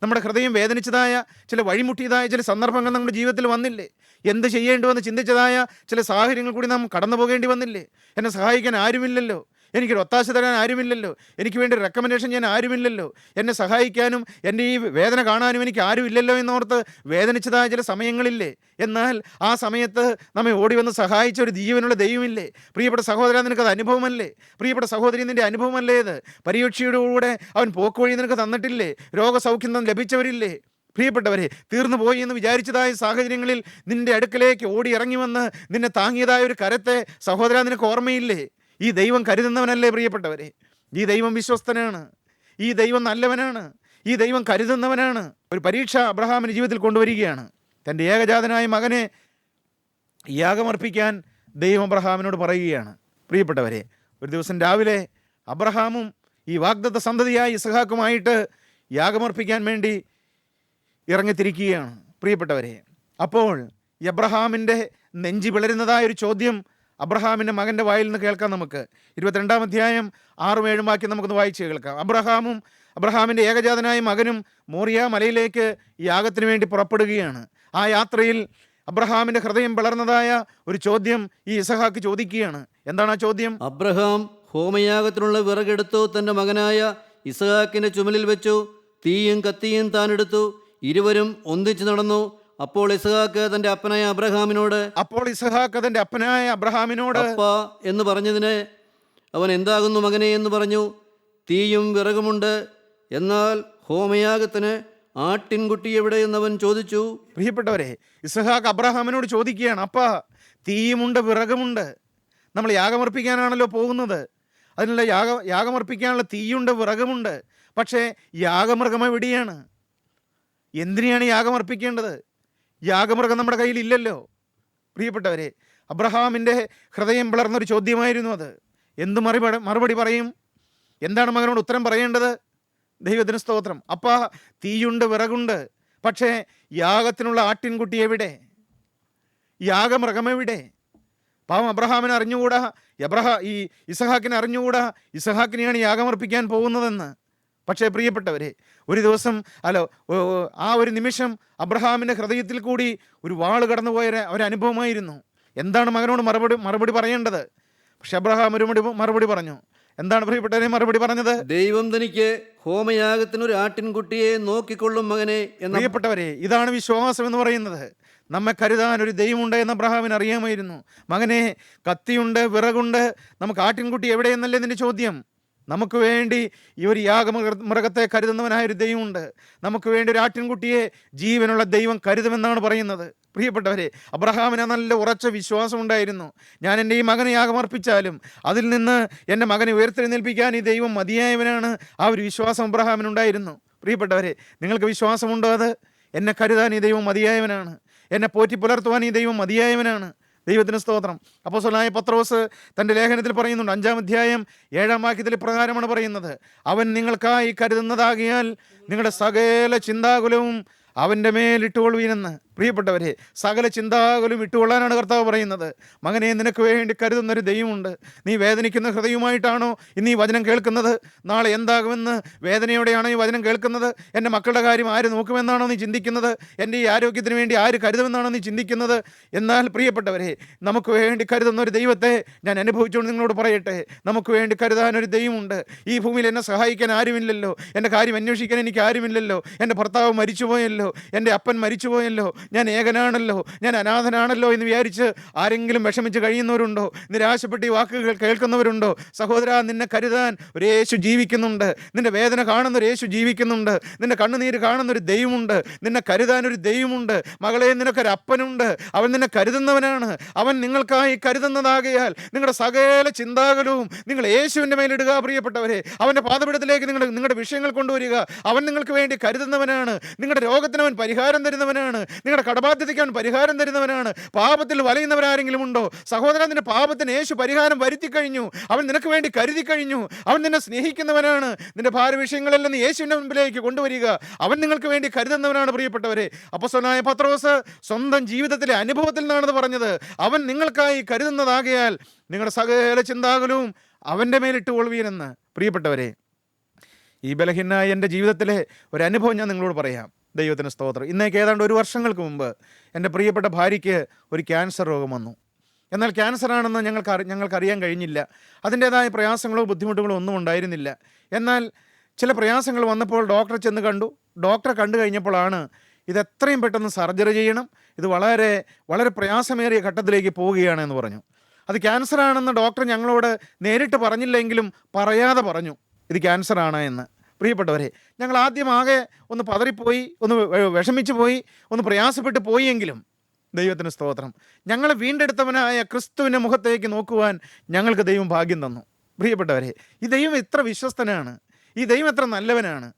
നമ്മുടെ ഹൃദയം വേദനിച്ചതായ ചില വഴിമുട്ടിയതായ ചില സന്ദർഭങ്ങൾ നമ്മുടെ ജീവിതത്തിൽ വന്നില്ലേ? എന്ത് ചെയ്യേണ്ടുവെന്ന് ചിന്തിച്ചതായ ചില സാഹചര്യങ്ങൾ കൂടി നാം കടന്നു പോകേണ്ടി വന്നില്ലേ? എന്നെ സഹായിക്കാൻ ആരുമില്ലല്ലോ, എനിക്കൊരു ഒത്താശ തരാൻ ആരുമില്ലല്ലോ, എനിക്ക് വേണ്ടി റെക്കമെൻഡേഷൻ ചെയ്യാൻ ആരുമില്ലല്ലോ, എന്നെ സഹായിക്കാനും എൻ്റെ ഈ വേദന കാണാനും എനിക്ക് ആരുമില്ലല്ലോ എന്നോർത്ത് വേദനിച്ചതായ ചില സമയങ്ങളില്ലേ? എന്നാൽ ആ സമയത്ത് നമ്മെ ഓടി വന്ന് സഹായിച്ച ഒരു ജീവനുള്ള ദൈവമില്ലേ? പ്രിയപ്പെട്ട സഹോദരൻ, നിനക്കത് അനുഭവമല്ലേ? പ്രിയപ്പെട്ട സഹോദരി, നിൻ്റെ അനുഭവമല്ലേ ഇത്? പരീക്ഷയോടുകൂടെ അവൻ പോക്കുവഴി നിനക്ക് തന്നിട്ടില്ലേ? രോഗസൗഖ്യം ലഭിച്ചവരില്ലേ? പ്രിയപ്പെട്ടവരെ, തീർന്നു പോയി എന്ന് വിചാരിച്ചതായ സാഹചര്യങ്ങളിൽ നിൻ്റെ അടുക്കലേക്ക് ഓടി ഇറങ്ങി വന്ന് നിന്നെ താങ്ങിയതായ ഒരു കരത്തെ സഹോദര നിനക്ക് ഓർമ്മയില്ലേ? ഈ ദൈവം കരുതുന്നവനല്ലേ? പ്രിയപ്പെട്ടവരെ, ഈ ദൈവം വിശ്വസ്തനാണ്, ഈ ദൈവം നല്ലവനാണ്, ഈ ദൈവം കരുതുന്നവനാണ്. ഒരു പരീക്ഷ അബ്രഹാമിൻ്റെ ജീവിതത്തിൽ കൊണ്ടുവരികയാണ്. തൻ്റെ ഏകജാതനായ മകനെ യാഗമർപ്പിക്കാൻ ദൈവം അബ്രഹാമിനോട് പറയുകയാണ്. പ്രിയപ്പെട്ടവരെ, ഒരു ദിവസം രാവിലെ അബ്രഹാമും ഈ വാഗ്ദത്ത സന്തതിയായ ഇസ്ഹാക്കുമായിട്ട് യാഗമർപ്പിക്കാൻ വേണ്ടി ഇറങ്ങിത്തിരിക്കുകയാണ്. പ്രിയപ്പെട്ടവരെ, അപ്പോൾ എബ്രഹാമിൻ്റെ നെഞ്ചി പിളരുന്നതായ ഒരു ചോദ്യം അബ്രഹാമിൻ്റെ മകൻ്റെ വായിൽ നിന്ന് കേൾക്കാം. നമുക്ക് 22-ാം അധ്യായം 6-7 വാക്യം നമുക്കൊന്ന് വായിച്ച് കേൾക്കാം. അബ്രഹാമിൻ്റെ ഏകജാതനായ മകനും മോറിയ മലയിലേക്ക് യാഗത്തിന് വേണ്ടി പുറപ്പെടുകയാണ്. ആ യാത്രയിൽ അബ്രഹാമിൻ്റെ ഹൃദയം പിളർന്നതായ ഒരു ചോദ്യം ഈ ഇസഹാക്ക് ചോദിക്കുകയാണ്. എന്താണ് ആ ചോദ്യം? അബ്രഹാം ഹോമയാഗത്തിനുള്ള വിറകെടുത്തു തൻ്റെ മകനായ ഇസഹാക്കിൻ്റെ ചുമലിൽ വെച്ചു. തീയും കത്തിയും താൻ എടുത്തു. ഇരുവരും ഒന്നിച്ചു നടന്നു. അപ്പോൾ ഇസഹാക്ക് തന്റെ അപ്പനായ അബ്രഹാമിനോട് അപ്പ എന്ന് പറഞ്ഞതിന് അവൻ എന്താകുന്നു മകനെ എന്ന് പറഞ്ഞു. തീയും വിറകുമുണ്ട്, എന്നാൽ ഹോമയാഗത്തിന് ആട്ടിൻകുട്ടി എവിടെ എന്നവൻ ചോദിച്ചു. പ്രിയപ്പെട്ടവരെ, ഇസഹാക്ക് അബ്രഹാമിനോട് ചോദിക്കുകയാണ്, അപ്പ തീയുമുണ്ട് വിറകുമുണ്ട്, നമ്മൾ യാഗമർപ്പിക്കാനാണല്ലോ പോകുന്നത്, അതിനുള്ള യാഗമർപ്പിക്കാനുള്ള തീയുണ്ട് വിറകുമുണ്ട്, പക്ഷേ യാഗമൃഗം എവിടെയാണ്? എന്തിനെയാണ് യാഗമർപ്പിക്കേണ്ടത്? യാഗമൃഗം നമ്മുടെ കയ്യിലില്ലല്ലോ. പ്രിയപ്പെട്ടവരെ, അബ്രഹാമിൻ്റെ ഹൃദയം പിളർന്നൊരു ചോദ്യമായിരുന്നു അത്. എന്ത് മറുപടി പറയും? എന്താണ് മകനോട് ഉത്തരം പറയേണ്ടത്? ദൈവത്തിന് സ്തോത്രം. അപ്പാ, തീയുണ്ട് വിറകുണ്ട്, പക്ഷേ യാഗത്തിനുള്ള ആട്ടിൻകുട്ടി എവിടെ? യാഗമൃഗം എവിടെ? പാവം അബ്രഹാമിനെ അറിഞ്ഞുകൂടാ, ഈ ഇസഹാക്കിനെ അറിഞ്ഞുകൂടാ ഇസഹാക്കിനെയാണ് യാഗമർപ്പിക്കാൻ പോകുന്നതെന്ന്. പക്ഷേ പ്രിയപ്പെട്ടവരെ, ഒരു ദിവസം ആ ഒരു നിമിഷം അബ്രഹാമിൻ്റെ ഹൃദയത്തിൽ കൂടി ഒരു വാള് കടന്നുപോയ ഒരനുഭവമായിരുന്നു. എന്താണ് മകനോട് മറുപടി പറയേണ്ടത്? പക്ഷെ അബ്രഹാം ഒരു മറുപടി പറഞ്ഞു. എന്താണ് പ്രിയപ്പെട്ടവരെ മറുപടി പറഞ്ഞത്? ദൈവം തനിക്ക് ഹോമയാഗത്തിനൊരു ആട്ടിൻകുട്ടിയെ നോക്കിക്കൊള്ളും മകനെ എന്ന്. പ്രിയപ്പെട്ടവരെ, ഇതാണ് വിശ്വാസം എന്ന് പറയുന്നത്. നമ്മെ കരുതാൻ ഒരു ദൈവമുണ്ട് എന്ന് അബ്രഹാമിന് അറിയാമായിരുന്നു. മകനെ, കത്തിയുണ്ട് വിറകുണ്ട്, നമുക്ക് ആട്ടിൻകുട്ടി എവിടെയെന്നല്ലേ നിന്റെ ചോദ്യം? നമുക്ക് വേണ്ടി ഈ ഒരു യാഗമൃഗത്തെ കരുതുന്നവനായൊരു ദൈവമുണ്ട്. നമുക്ക് വേണ്ടി ഒരു ആട്ടിൻകുട്ടിയെ ജീവനുള്ള ദൈവം കരുതുമെന്നാണ് പറയുന്നത്. പ്രിയപ്പെട്ടവരെ, അബ്രഹാമിന് നല്ല ഉറച്ച വിശ്വാസം ഉണ്ടായിരുന്നു. ഞാൻ എൻ്റെ ഈ മകനെ യാഗമർപ്പിച്ചാലും അതിൽ നിന്ന് എൻ്റെ മകനെ ഉയർത്തെഴുന്നേൽപ്പിക്കാൻ ഈ ദൈവം മതിയായവനാണ്. ആ ഒരു വിശ്വാസം അബ്രഹാമിനുണ്ടായിരുന്നു. പ്രിയപ്പെട്ടവരെ, നിങ്ങൾക്ക് വിശ്വാസമുണ്ടോ? അത് എന്നെ കരുതാൻ ഈ ദൈവം മതിയായവനാണ്, എന്നെ പോറ്റി പുലർത്തുവാൻ ഈ ദൈവം മതിയായവനാണ്. ദൈവത്തിന് സ്തോത്രം. അപ്പോസ്തലനായ പത്രോസ് തൻ്റെ ലേഖനത്തിൽ പറയുന്നുണ്ട്, 5-ാം അധ്യായം 7-ാം വാക്യത്തിൽ പ്രകാരമാണ് പറയുന്നത്, അവൻ നിങ്ങൾക്കായി കരുതുന്നതാകിയാൽ നിങ്ങളുടെ സകല ചിന്താകുലവും അവൻ്റെ മേലിട്ടുകൊള്ളുവീനെന്ന്. പ്രിയപ്പെട്ടവരെ, സകല ചിന്താകുലും വിട്ടുകൊള്ളാനാണ് കർത്താവ് പറയുന്നത്. മകനെ, നിനക്ക് വേണ്ടി കരുതുന്നൊരു ദൈവമുണ്ട്. നീ വേദനിക്കുന്ന ഹൃദയവുമായിട്ടാണോ ഇന്ന് ഈ വചനം കേൾക്കുന്നത്? നാളെ എന്താകുമെന്ന് വേദനയോടെയാണോ ഈ വചനം കേൾക്കുന്നത്? എൻ്റെ മക്കളുടെ കാര്യം ആര് നോക്കുമെന്നാണോ നീ ചിന്തിക്കുന്നത്? എൻ്റെ ഈ ആരോഗ്യത്തിന് വേണ്ടി ആര് കരുതുമെന്നാണോ നീ ചിന്തിക്കുന്നത്? എന്നാൽ പ്രിയപ്പെട്ടവരെ, നമുക്ക് വേണ്ടി കരുതുന്ന ഒരു ദൈവത്തെ ഞാൻ അനുഭവിച്ചുകൊണ്ട് നിങ്ങളോട് പറയട്ടെ. നമുക്ക് വേണ്ടി കരുതാനൊരു ദൈവമുണ്ട്. ഈ ഭൂമിയിൽ എന്നെ സഹായിക്കാൻ ആരുമില്ലല്ലോ, എൻ്റെ കാര്യം അന്വേഷിക്കാൻ എനിക്ക് ആരുമില്ലല്ലോ, എൻ്റെ ഭർത്താവ് മരിച്ചുപോയല്ലോ, എൻ്റെ അപ്പൻ മരിച്ചുപോയല്ലോ, ഞാൻ ഏകനാണല്ലോ, ഞാൻ അനാഥനാണല്ലോ എന്ന് വിചാരിച്ച് ആരെങ്കിലും വിഷമിച്ച് കഴിയുന്നവരുണ്ടോ? നിരാശപ്പെട്ട് ഈ വാക്കുകൾ കേൾക്കുന്നവരുണ്ടോ? സഹോദരാ, നിന്നെ കരുതാൻ ഒരു യേശു ജീവിക്കുന്നുണ്ട്. നിന്റെ വേദന കാണുന്ന ഒരു യേശു ജീവിക്കുന്നുണ്ട്. നിന്റെ കണ്ണുനീര് കാണുന്നൊരു ദൈവമുണ്ട്. നിന്നെ കരുതാനൊരു ദൈവമുണ്ട്. മകളെ, നിനക്കൊരു അപ്പനുണ്ട്. അവൻ നിന്നെ കരുതുന്നവനാണ്. അവൻ നിങ്ങൾക്കായി കരുതുന്നതാകയാൽ നിങ്ങളുടെ സകല ചിന്താകുലവും നിങ്ങൾ യേശുവിൻ്റെ മേലിടുക. പ്രിയപ്പെട്ടവരെ, അവൻ്റെ പാദപീഠത്തിലേക്ക് നിങ്ങളുടെ വിഷയങ്ങൾ കൊണ്ടുവരിക. അവൻ നിങ്ങൾക്ക് വേണ്ടി കരുതുന്നവനാണ്. നിങ്ങളുടെ രോഗത്തിന് അവൻ പരിഹാരം തരുന്നവനാണ്. നിങ്ങളുടെ കടബാധ്യതയ്ക്ക് അവൻ പരിഹാരം തരുന്നവനാണ്. പാപത്തിൽ വലയുന്നവരാരെങ്കിലും ഉണ്ടോ? സഹോദരൻ, നിന്റെ പാപത്തിന് യേശു പരിഹാരം വരുത്തി കഴിഞ്ഞു. അവൻ നിനക്ക് വേണ്ടി കരുതി കഴിഞ്ഞു. അവൻ നിന്നെ സ്നേഹിക്കുന്നവനാണ്. നിന്റെ ഭാര വിഷയങ്ങളെല്ലാം നീ യേശുവിൻ്റെ മുമ്പിലേക്ക് കൊണ്ടുവരിക. അവൻ നിങ്ങൾക്ക് വേണ്ടി കരുതുന്നവനാണ്. പ്രിയപ്പെട്ടവരെ, അപ്പോസ്തലനായ പത്രോസ് സ്വന്തം ജീവിതത്തിലെ അനുഭവത്തിൽ നിന്നാണ് പറഞ്ഞത്. അവൻ നിങ്ങൾക്കായി കരുതുന്നതാകയാൽ നിങ്ങളുടെ സകല ചിന്താകുലവും അവൻ്റെ മേലിട്ട് കൊള്ളുവീനെന്ന്. പ്രിയപ്പെട്ടവരെ, ഈ ബലഹീനായ എൻ്റെ ജീവിതത്തിലെ ഒരു അനുഭവം ഞാൻ നിങ്ങളോട് പറയാം. ദൈവത്തിന് സ്തോത്രം. ഇന്നേക്ക് ഏതാണ്ട് 1 വർഷങ്ങൾക്ക് മുമ്പ് എൻ്റെ പ്രിയപ്പെട്ട ഭാര്യയ്ക്ക് ഒരു ക്യാൻസർ രോഗം വന്നു. എന്നാൽ ക്യാൻസറാണെന്ന് ഞങ്ങൾക്കറിയാൻ കഴിഞ്ഞില്ല. അതിൻ്റേതായ പ്രയാസങ്ങളോ ബുദ്ധിമുട്ടുകളോ ഒന്നും ഉണ്ടായിരുന്നില്ല. എന്നാൽ ചില പ്രയാസങ്ങൾ വന്നപ്പോൾ ഡോക്ടറെ ചെന്ന് കണ്ടു. ഡോക്ടറെ കണ്ടു കഴിഞ്ഞപ്പോഴാണ് ഇത് എത്രയും പെട്ടെന്ന് സർജറി ചെയ്യണം, ഇത് വളരെ വളരെ പ്രയാസമേറിയ ഘട്ടത്തിലേക്ക് പോവുകയാണ് എന്ന് പറഞ്ഞു. അത് ക്യാൻസറാണെന്ന് ഡോക്ടർ ഞങ്ങളോട് നേരിട്ട് പറഞ്ഞില്ലെങ്കിലും പറയാതെ പറഞ്ഞു ഇത് ക്യാൻസറാണ് എന്ന്. പ്രിയപ്പെട്ടവരെ, ഞങ്ങൾ ആദ്യം ആകെ ഒന്ന് പതറിപ്പോയി, ഒന്ന് വിഷമിച്ചു പോയി, ഒന്ന് പ്രയാസപ്പെട്ട് പോയെങ്കിലും ദൈവത്തിന് സ്തോത്രം, ഞങ്ങളെ വീണ്ടെടുത്തവനായ ക്രിസ്തുവിൻ്റെ മുഖത്തേക്ക് നോക്കുവാൻ ഞങ്ങൾക്ക് ദൈവം ഭാഗ്യം തന്നു. പ്രിയപ്പെട്ടവരെ, ഈ ദൈവം എത്ര വിശ്വസ്തനാണ്, ഈ ദൈവം എത്ര നല്ലവനാണ്.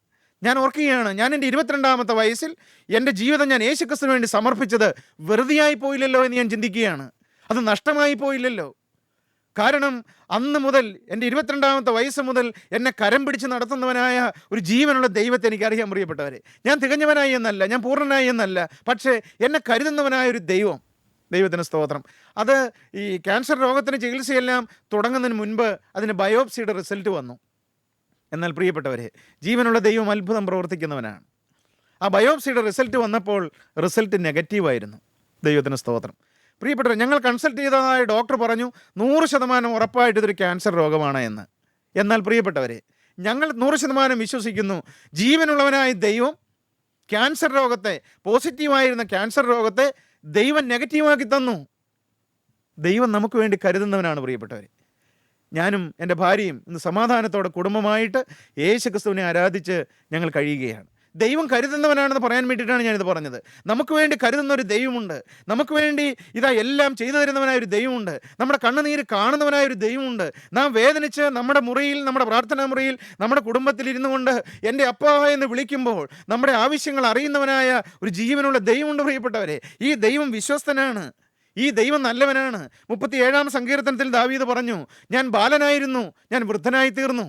ഞാൻ ഓർക്കുകയാണ്, ഞാൻ എൻ്റെ 22ാമത്തെ വയസ്സിൽ എൻ്റെ ജീവിതം ഞാൻ യേശുക്രിസ്തുവിന് വേണ്ടി സമർപ്പിച്ചത് വെറുതെയായി പോയില്ലല്ലോ എന്ന് ഞാൻ ചിന്തിക്കുകയാണ്. അത് നഷ്ടമായി പോയില്ലല്ലോ. കാരണം അന്ന് മുതൽ, എൻ്റെ 22ാമത്തെ വയസ്സ് മുതൽ എന്നെ കരം പിടിച്ച് നടത്തുന്നവനായ ഒരു ജീവനുള്ള ദൈവത്തെ എനിക്കറിയാൻ. പ്രിയപ്പെട്ടവരെ, ഞാൻ തികഞ്ഞവനായി എന്നല്ല, ഞാൻ പൂർണ്ണനായി എന്നല്ല, പക്ഷേ എന്നെ കരുതുന്നവനായ ഒരു ദൈവം. ദൈവത്തിന് സ്തോത്രം. അത് ഈ ക്യാൻസർ രോഗത്തിന് ചികിത്സയെല്ലാം തുടങ്ങുന്നതിന് മുൻപ് അതിന് ബയോപ്സിയുടെ റിസൾട്ട് വന്നു. എന്നാൽ പ്രിയപ്പെട്ടവരെ, ജീവനുള്ള ദൈവം അത്ഭുതം പ്രവർത്തിക്കുന്നവനാണ്. ആ ബയോപ്സിയുടെ റിസൾട്ട് വന്നപ്പോൾ റിസൾട്ട് നെഗറ്റീവായിരുന്നു. ദൈവത്തിന് സ്തോത്രം. പ്രിയപ്പെട്ടവരെ, ഞങ്ങൾ കൺസൾട്ട് ചെയ്തതായ ഡോക്ടർ പറഞ്ഞു 100% ഉറപ്പായിട്ട് ഇതൊരു ക്യാൻസർ രോഗമാണ് എന്ന്. എന്നാൽ പ്രിയപ്പെട്ടവരെ, ഞങ്ങൾ 100% വിശ്വസിക്കുന്നു, ജീവനുള്ളവനായ ദൈവം ക്യാൻസർ രോഗത്തെ, പോസിറ്റീവായിരുന്ന ക്യാൻസർ രോഗത്തെ ദൈവം നെഗറ്റീവാക്കി തന്നു. ദൈവം നമുക്ക് വേണ്ടി കരുതുന്നവനാണ്. പ്രിയപ്പെട്ടവരെ, ഞാനും എൻ്റെ ഭാര്യയും ഇന്ന് സമാധാനത്തോടെ കുടുംബമായിട്ട് യേശുക്രിസ്തുവിനെ ആരാധിച്ച് ഞങ്ങൾ കഴിയുകയാണ്. ദൈവം കരുതുന്നവനാണെന്ന് പറയാൻ വേണ്ടിയിട്ടാണ് ഞാനിത് പറഞ്ഞത്. നമുക്ക് വേണ്ടി കരുതുന്ന ഒരു ദൈവമുണ്ട്. നമുക്ക് വേണ്ടി ഇതാ എല്ലാം ചെയ്തു തരുന്നവനായ ഒരു ദൈവമുണ്ട്. നമ്മുടെ കണ്ണുനീര് കാണുന്നവനായ ഒരു ദൈവമുണ്ട്. നാം വേദനിച്ച് നമ്മുടെ മുറിയിൽ, നമ്മുടെ പ്രാർത്ഥനാ മുറിയിൽ, നമ്മുടെ കുടുംബത്തിൽ ഇരുന്നു കൊണ്ട് എൻ്റെ അപ്പാ എന്ന് വിളിക്കുമ്പോൾ നമ്മുടെ ആവശ്യങ്ങൾ അറിയുന്നവനായ ഒരു ജീവനുള്ള ദൈവമുണ്ട്. പ്രിയപ്പെട്ടവരെ, ഈ ദൈവം വിശ്വസ്തനാണ്. ഈ ദൈവം നല്ലവനാണ്. 37-ാം സങ്കീർത്തനത്തിൽ ദാവീദ് പറഞ്ഞു, ഞാൻ ബാലനായിരുന്നു, ഞാൻ വൃദ്ധനായി തീർന്നു.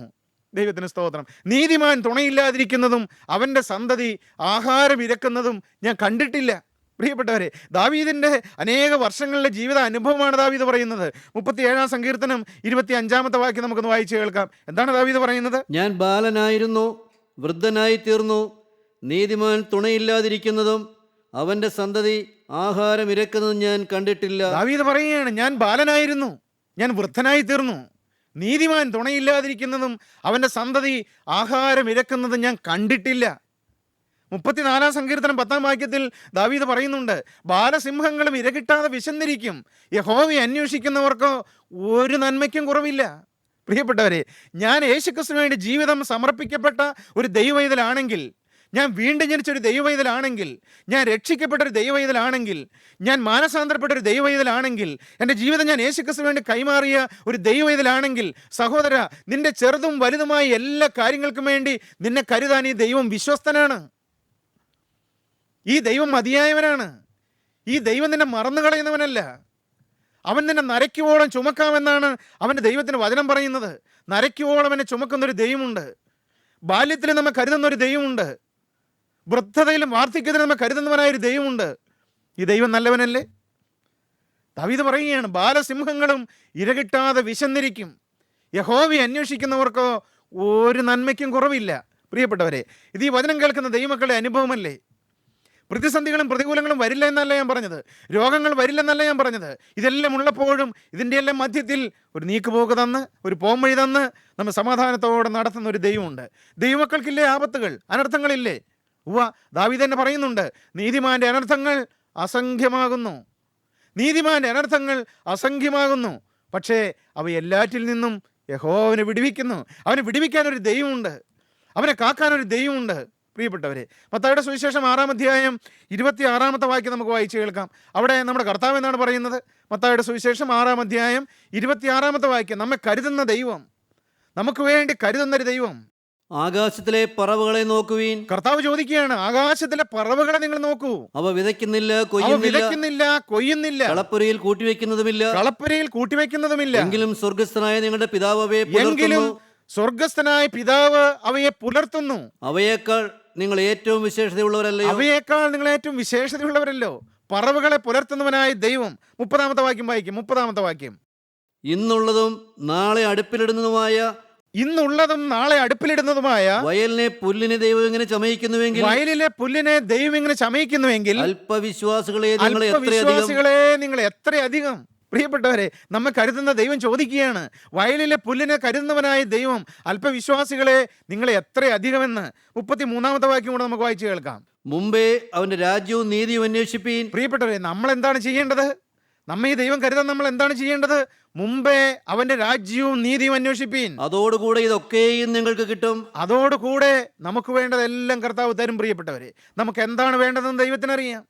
ദൈവത്തിന് സ്തോത്രം. നീതിമാൻ തുണയില്ലാതിരിക്കുന്നതും അവൻ്റെ സന്തതി ആഹാരം ഇരക്കുന്നതും ഞാൻ കണ്ടിട്ടില്ല. പ്രിയപ്പെട്ടവരെ, ദാവീദിൻ്റെ അനേക വർഷങ്ങളിലെ ജീവിത അനുഭവമാണ് ദാവീദ് പറയുന്നത്. 37-ാം സങ്കീർത്തനം 25-ാമത്തെ വാക്യം നമുക്കൊന്ന് വായിച്ച് കേൾക്കാം. എന്താണ് ദാവീദ് പറയുന്നത്? ഞാൻ ബാലനായിരുന്നു, വൃദ്ധനായി തീർന്നു, നീതിമാൻ തുണയില്ലാതിരിക്കുന്നതും അവൻ്റെ സന്തതി ആഹാരം ഇരക്കുന്നതും ഞാൻ കണ്ടിട്ടില്ല. ദാവീദ് പറയുകയാണ്, ഞാൻ ബാലനായിരുന്നു, ഞാൻ വൃദ്ധനായി തീർന്നു, നീതിമാൻ തുണയില്ലാതിരിക്കുന്നതും അവൻ്റെ സന്തതി ആഹാരം ഇരക്കുന്നതും ഞാൻ കണ്ടിട്ടില്ല. 34-ാം സങ്കീർത്തനം 10-ാം വാക്യത്തിൽ ദാവീദ് പറയുന്നുണ്ട്, ബാലസിംഹങ്ങളും ഇരകിട്ടാതെ വിശന്നിരിക്കും, യഹോവയെ അന്വേഷിക്കുന്നവർക്കോ ഒരു നന്മയ്ക്കും കുറവില്ല. പ്രിയപ്പെട്ടവരെ, ഞാൻ യേശുക്രിസ്തുവിന് വേണ്ടി ജീവിതം സമർപ്പിക്കപ്പെട്ട ഒരു ദൈവവൈതലാണെങ്കിൽ, ഞാൻ വീണ്ടും ജനിച്ചൊരു ദൈവവൈതലാണെങ്കിൽ, ഞാൻ രക്ഷിക്കപ്പെട്ടൊരു ദൈവവൈതലാണെങ്കിൽ, ഞാൻ മാനസാന്തരപ്പെട്ടൊരു ദൈവവൈതലാണെങ്കിൽ, എൻ്റെ ജീവിതം ഞാൻ യേശുക്രിസ്തുവിന് വേണ്ടി കൈമാറിയ ഒരു ദൈവവൈതലാണെങ്കിൽ, സഹോദര, നിന്റെ ചെറുതും വലുതുമായ എല്ലാ കാര്യങ്ങൾക്കും വേണ്ടി നിന്നെ കരുതാൻ ഈ ദൈവം വിശ്വസ്തനാണ്. ഈ ദൈവം മതിയായവനാണ്. ഈ ദൈവം നിന്നെ മറന്നു കളയുന്നവനല്ല. അവൻ നിന്നെ നരയ്ക്കുവോളം ചുമക്കാമെന്നാണ് അവൻ്റെ ദൈവത്തിന് വചനം പറയുന്നത്. നരയ്ക്കുവോളം എന്നെ ചുമക്കുന്നൊരു ദൈവമുണ്ട്. ബാല്യത്തിൽ നമ്മെ കരുതുന്നൊരു ദൈവമുണ്ട്. വൃദ്ധതയിലും വാർദ്ധക്യത്തിലും നമ്മെ കരുതുന്നവനായൊരു ദൈവമുണ്ട്. ഈ ദൈവം നല്ലവനല്ലേ? ദാവീദ് പറയുകയാണ്, ബാലസിംഹങ്ങളും ഇരകിട്ടാതെ വിശന്നിരിക്കും, യഹോവയെ അന്വേഷിക്കുന്നവർക്കോ ഒരു നന്മയ്ക്കും കുറവില്ല. പ്രിയപ്പെട്ടവരെ, ഇത് ഈ വചനം കേൾക്കുന്ന ദൈവമക്കളുടെ അനുഭവമല്ലേ? പ്രതിസന്ധികളും പ്രതികൂലങ്ങളും വരില്ല എന്നല്ല ഞാൻ പറഞ്ഞത്, രോഗങ്ങൾ വരില്ലെന്നല്ല ഞാൻ പറഞ്ഞത്. ഇതെല്ലാം ഉള്ളപ്പോഴും ഇതിൻ്റെ എല്ലാം മധ്യത്തിൽ ഒരു നീക്കുപോക്ക് തന്ന്, ഒരു പോംവഴി തന്ന് നമ്മൾ സമാധാനത്തോടെ നടത്തുന്ന ഒരു ദൈവമുണ്ട്. ദൈവമക്കൾക്കില്ലേ ആപത്തുകൾ, അനർത്ഥങ്ങളില്ലേ? ദാവീദ് തന്നെ പറയുന്നുണ്ട്, നീതിമാന്റെ അനർത്ഥങ്ങൾ അസംഖ്യമാകുന്നു, നീതിമാന്റെ അനർത്ഥങ്ങൾ അസംഖ്യമാകുന്നു, പക്ഷേ അവ എല്ലാറ്റിൽ നിന്നും യഹോവനെ വിടുവിക്കുന്നു. അവനെ വിടുവിക്കാൻ ഒരു ദൈവമുണ്ട്, അവനെ കാക്കാൻ ഒരു ദൈവമുണ്ട്. പ്രിയപ്പെട്ടവരെ, മത്തായിയുടെ സുവിശേഷം 6-ാം അധ്യായം 26-ാമത്തെ വാക്യം നമുക്ക് വായിച്ച് കേൾക്കാം. അവിടെ നമ്മുടെ കർത്താവ് എന്നാണ് പറയുന്നത്. മത്തായിയുടെ സുവിശേഷം 6-ാം അധ്യായം 26-ാമത്തെ വാക്യം. നമ്മെ കരുതുന്ന ദൈവം, നമുക്ക് വേണ്ടി കരുതുന്നൊരു ദൈവം. ആകാശത്തിലെ പറവകളെ നോക്കുവീൻ. കർത്താവ് ചോദിക്കുകയാണ്, ആകാശത്തിലെ പറവകളെ നിങ്ങൾ നോക്കൂ. അവ വിതയ്ക്കുന്നില്ല, കൊയ്യുന്നില്ല, കളപ്പുരയിൽ കൂട്ടിവെക്കുന്നതുമില്ല. എങ്കിലും സ്വർഗസ്ഥനായ നിങ്ങളുടെ പിതാവ് അവയെ പുലർത്തുന്നു. അവയേക്കാൾ നിങ്ങൾ ഏറ്റവും വിശേഷതയുള്ളവരല്ലോ. പറവകളെ പുലർത്തുന്നവനായ ദൈവം. 30-ാമത്തെ വാക്യം വായിക്കും. 30-ാമത്തെ വാക്യം. ഇന്നുള്ളതും നാളെ അടുപ്പിലിടുന്നതുമായ വയലിലെ പുല്ലിനെ ദൈവം ഇങ്ങനെ ചമയിക്കുന്നുവെങ്കിൽ അല്പവിശ്വാസികളെ നിങ്ങൾ എത്രയധികം. പ്രിയപ്പെട്ടവരെ, നമ്മെ കരുതുന്ന ദൈവം ചോദിക്കുകയാണ്, വയലിലെ പുല്ലിനെ കരുതുന്നവനായ ദൈവം അല്പവിശ്വാസികളെ നിങ്ങളെ എത്രയധികമെന്ന്. 33-ാമത്തെ വാക്യം കൂടെ നമുക്ക് വായിച്ചു കേൾക്കാം. മുമ്പേ അവന്റെ രാജ്യവും നീതിയും അന്വേഷിപ്പീൻ. പ്രിയപ്പെട്ടവരെ, നമ്മൾ എന്താണ് ചെയ്യേണ്ടത്? നമ്മെ ഈ ദൈവം കരുതാൻ നമ്മൾ എന്താണ് ചെയ്യേണ്ടത്? മുമ്പേ അവന്റെ രാജ്യവും നീതിയും അന്വേഷിപ്പീൻ, അതോടുകൂടെ ഇതൊക്കെയും നിങ്ങൾക്ക് കിട്ടും. അതോടുകൂടെ നമുക്ക് വേണ്ടതെല്ലാം കർത്താവ് തരും. പ്രിയപ്പെട്ടവരെ, നമുക്ക് എന്താണ് വേണ്ടതെന്ന് ദൈവത്തിനറിയാം.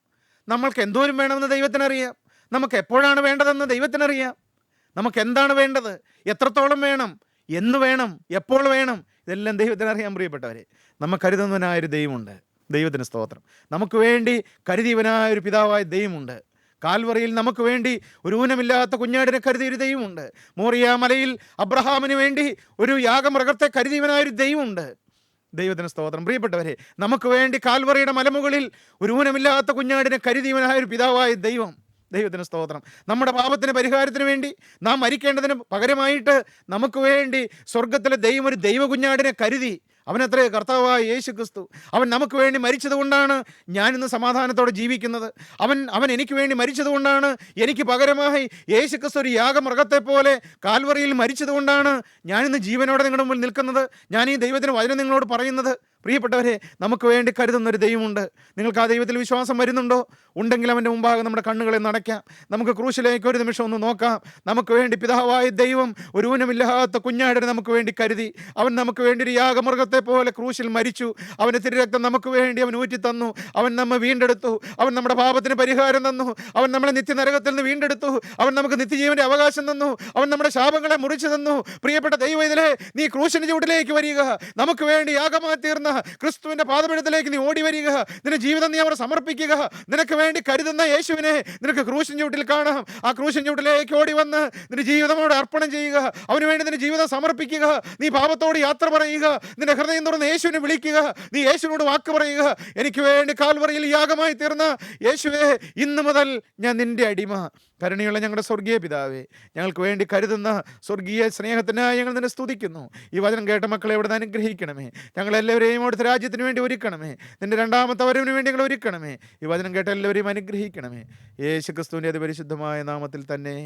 നമ്മൾക്ക് എന്തോരം വേണമെന്ന് ദൈവത്തിനറിയാം. നമുക്ക് എപ്പോഴാണ് വേണ്ടതെന്ന് ദൈവത്തിനറിയാം. നമുക്ക് എന്താണ് വേണ്ടത്, എത്രത്തോളം വേണം, എന്ന് വേണം, എപ്പോൾ വേണം, ഇതെല്ലാം ദൈവത്തിനറിയാം. പ്രിയപ്പെട്ടവരെ, നമ്മൾ കരുതുന്നവനായൊരു ദൈവമുണ്ട്. ദൈവത്തിന് സ്തോത്രം. നമുക്ക് വേണ്ടി കരുതിയവനായൊരു പിതാവായ ദൈവമുണ്ട്. കാൽവറിയിൽ നമുക്ക് വേണ്ടി ഒരു ഊനമില്ലാത്ത കുഞ്ഞാടിനെ കരുതിയൊരു ദൈവമുണ്ട്. മോറിയ മലയിൽ അബ്രഹാമിന് വേണ്ടി ഒരു യാഗമൃഗത്തെ കരുതിയവനായൊരു ദൈവമുണ്ട്. ദൈവത്തിന് സ്തോത്രം. പ്രിയപ്പെട്ടവരെ, നമുക്ക് വേണ്ടി കാൽവറിയുടെ മലമുകളിൽ ഒരു ഊനമില്ലാത്ത കുഞ്ഞാടിനെ കരുതിയവനായൊരു പിതാവായ ദൈവം. ദൈവത്തിന് സ്തോത്രം. നമ്മുടെ പാപത്തിന് പരിഹാരത്തിന് വേണ്ടി, നാം മരിക്കേണ്ടതിന് പകരമായിട്ട് നമുക്ക് വേണ്ടി സ്വർഗത്തിലെ ദൈവം ഒരു ദൈവ കുഞ്ഞാടിനെ കരുതി. അവനത്രേ കർത്താവായ യേശു ക്രിസ്തു. അവൻ നമുക്ക് വേണ്ടി മരിച്ചതുകൊണ്ടാണ് ഞാനിന്ന് സമാധാനത്തോടെ ജീവിക്കുന്നത്. അവൻ എനിക്ക് വേണ്ടി മരിച്ചതുകൊണ്ടാണ്, എനിക്ക് പകരമായി യേശു ക്രിസ്തു ഒരു യാഗമൃഗത്തെ പോലെ കാൽവറിയിൽ മരിച്ചതുകൊണ്ടാണ് ഞാനിന്ന് ജീവനോടെ നിങ്ങളുടെ മുമ്പിൽ നിൽക്കുന്നത്. ഞാൻ ഈ ദൈവത്തിന് വചനം നിങ്ങളോട് പറയുന്നത്. പ്രിയപ്പെട്ടവരെ, നമുക്ക് വേണ്ടി കരുതുന്നൊരു ദൈവമുണ്ട്. നിങ്ങൾക്ക് ആ ദൈവത്തിൽ വിശ്വാസം വരുന്നുണ്ടോ? ഉണ്ടെങ്കിൽ അവൻ്റെ മുമ്പാകെ നമ്മുടെ കണ്ണുകളെ നടക്കാം. നമുക്ക് ക്രൂശിലേക്ക് ഒരു നിമിഷം ഒന്ന് നോക്കാം. നമുക്ക് വേണ്ടി പിതാവായ ദൈവം ഒരു ഊനമില്ലാത്ത കുഞ്ഞാടിനെ നമുക്ക് വേണ്ടി കരുതി. അവൻ നമുക്ക് വേണ്ടി ഒരു യാഗമൃഗത്തെ പോലെ ക്രൂശിൽ മരിച്ചു. അവൻ്റെ തിരുരക്തം നമുക്ക് വേണ്ടി അവൻ ഊറ്റി തന്നു. അവൻ നമ്മെ വീണ്ടെടുത്തു. അവൻ നമ്മുടെ പാപത്തിന് പരിഹാരം തന്നു. അവൻ നമ്മളെ നിത്യനരകത്തിൽ നിന്ന് വീണ്ടെടുത്തു. അവൻ നമുക്ക് നിത്യജീവന്റെ അവകാശം തന്നു. അവൻ നമ്മുടെ ശാപങ്ങളെ മുറിച്ചു തന്നു. പ്രിയപ്പെട്ട ദൈവത്തിലെ, നീ ക്രൂശിന്റെ ചൂട്ടിലേക്ക് വരിക. നമുക്ക് വേണ്ടി യാഗമായി തീർന്ന ക്രിസ്തുവിന്റെ പാദപീഠത്തിലേക്ക് നീ ഓടി വരിക. നിന്റെ ജീവിതം നീ അവിടെ സമർപ്പിക്കുക. നിനക്ക് വേണ്ടി കരുതുന്ന യേശുവിനെ നിനക്ക് ക്രൂശിൻ ചൂട്ടിൽ കാണാം. ആ ക്രൂശിൻ ചൂട്ടിലേക്ക് ഓടി വന്ന് നിന്റെ ജീവിതമോട് അർപ്പണം ചെയ്യുക. അവന് വേണ്ടി നിന്റെ ജീവിതം സമർപ്പിക്കുക. നീ പാപത്തോട് യാത്ര പറയുക. നിന്റെ ഹൃദയം തുറന്ന് യേശുവിനെ വിളിക്കുക. നീ യേശുവിനോട് വാക്ക് പറയുക. എനിക്ക് വേണ്ടി കാൽവറിയിൽ യാഗമായി തീർന്ന യേശുവേ, ഇന്നു മുതൽ ഞാൻ നിന്റെ അടിമ. കരുണയുള്ള ഞങ്ങളുടെ സ്വർഗീയ പിതാവേ, ഞങ്ങൾക്ക് വേണ്ടി കരുതുന്ന സ്വർഗീയ സ്നേഹത്തിനായി ഞങ്ങൾ നിന്നെ സ്തുതിക്കുന്നു. ഈ വചനം കേട്ട മക്കളെ എവിടെ അനുഗ്രഹിക്കണമേ. ഞങ്ങളെല്ലാവരെയും അവിടുത്തെ രാജ്യത്തിന് വേണ്ടി ഒരുക്കണമേ. നിന്റെ രണ്ടാമത്തെ വരവിന് വേണ്ടി ഞങ്ങൾ ഒരുക്കണമേ. ഈ വചനം കേട്ട എല്ലാവരെയും അനുഗ്രഹിക്കണമേ. യേശു ക്രിസ്തുവിൻ്റെ അതിപരിശുദ്ധമായ നാമത്തിൽ തന്നെ.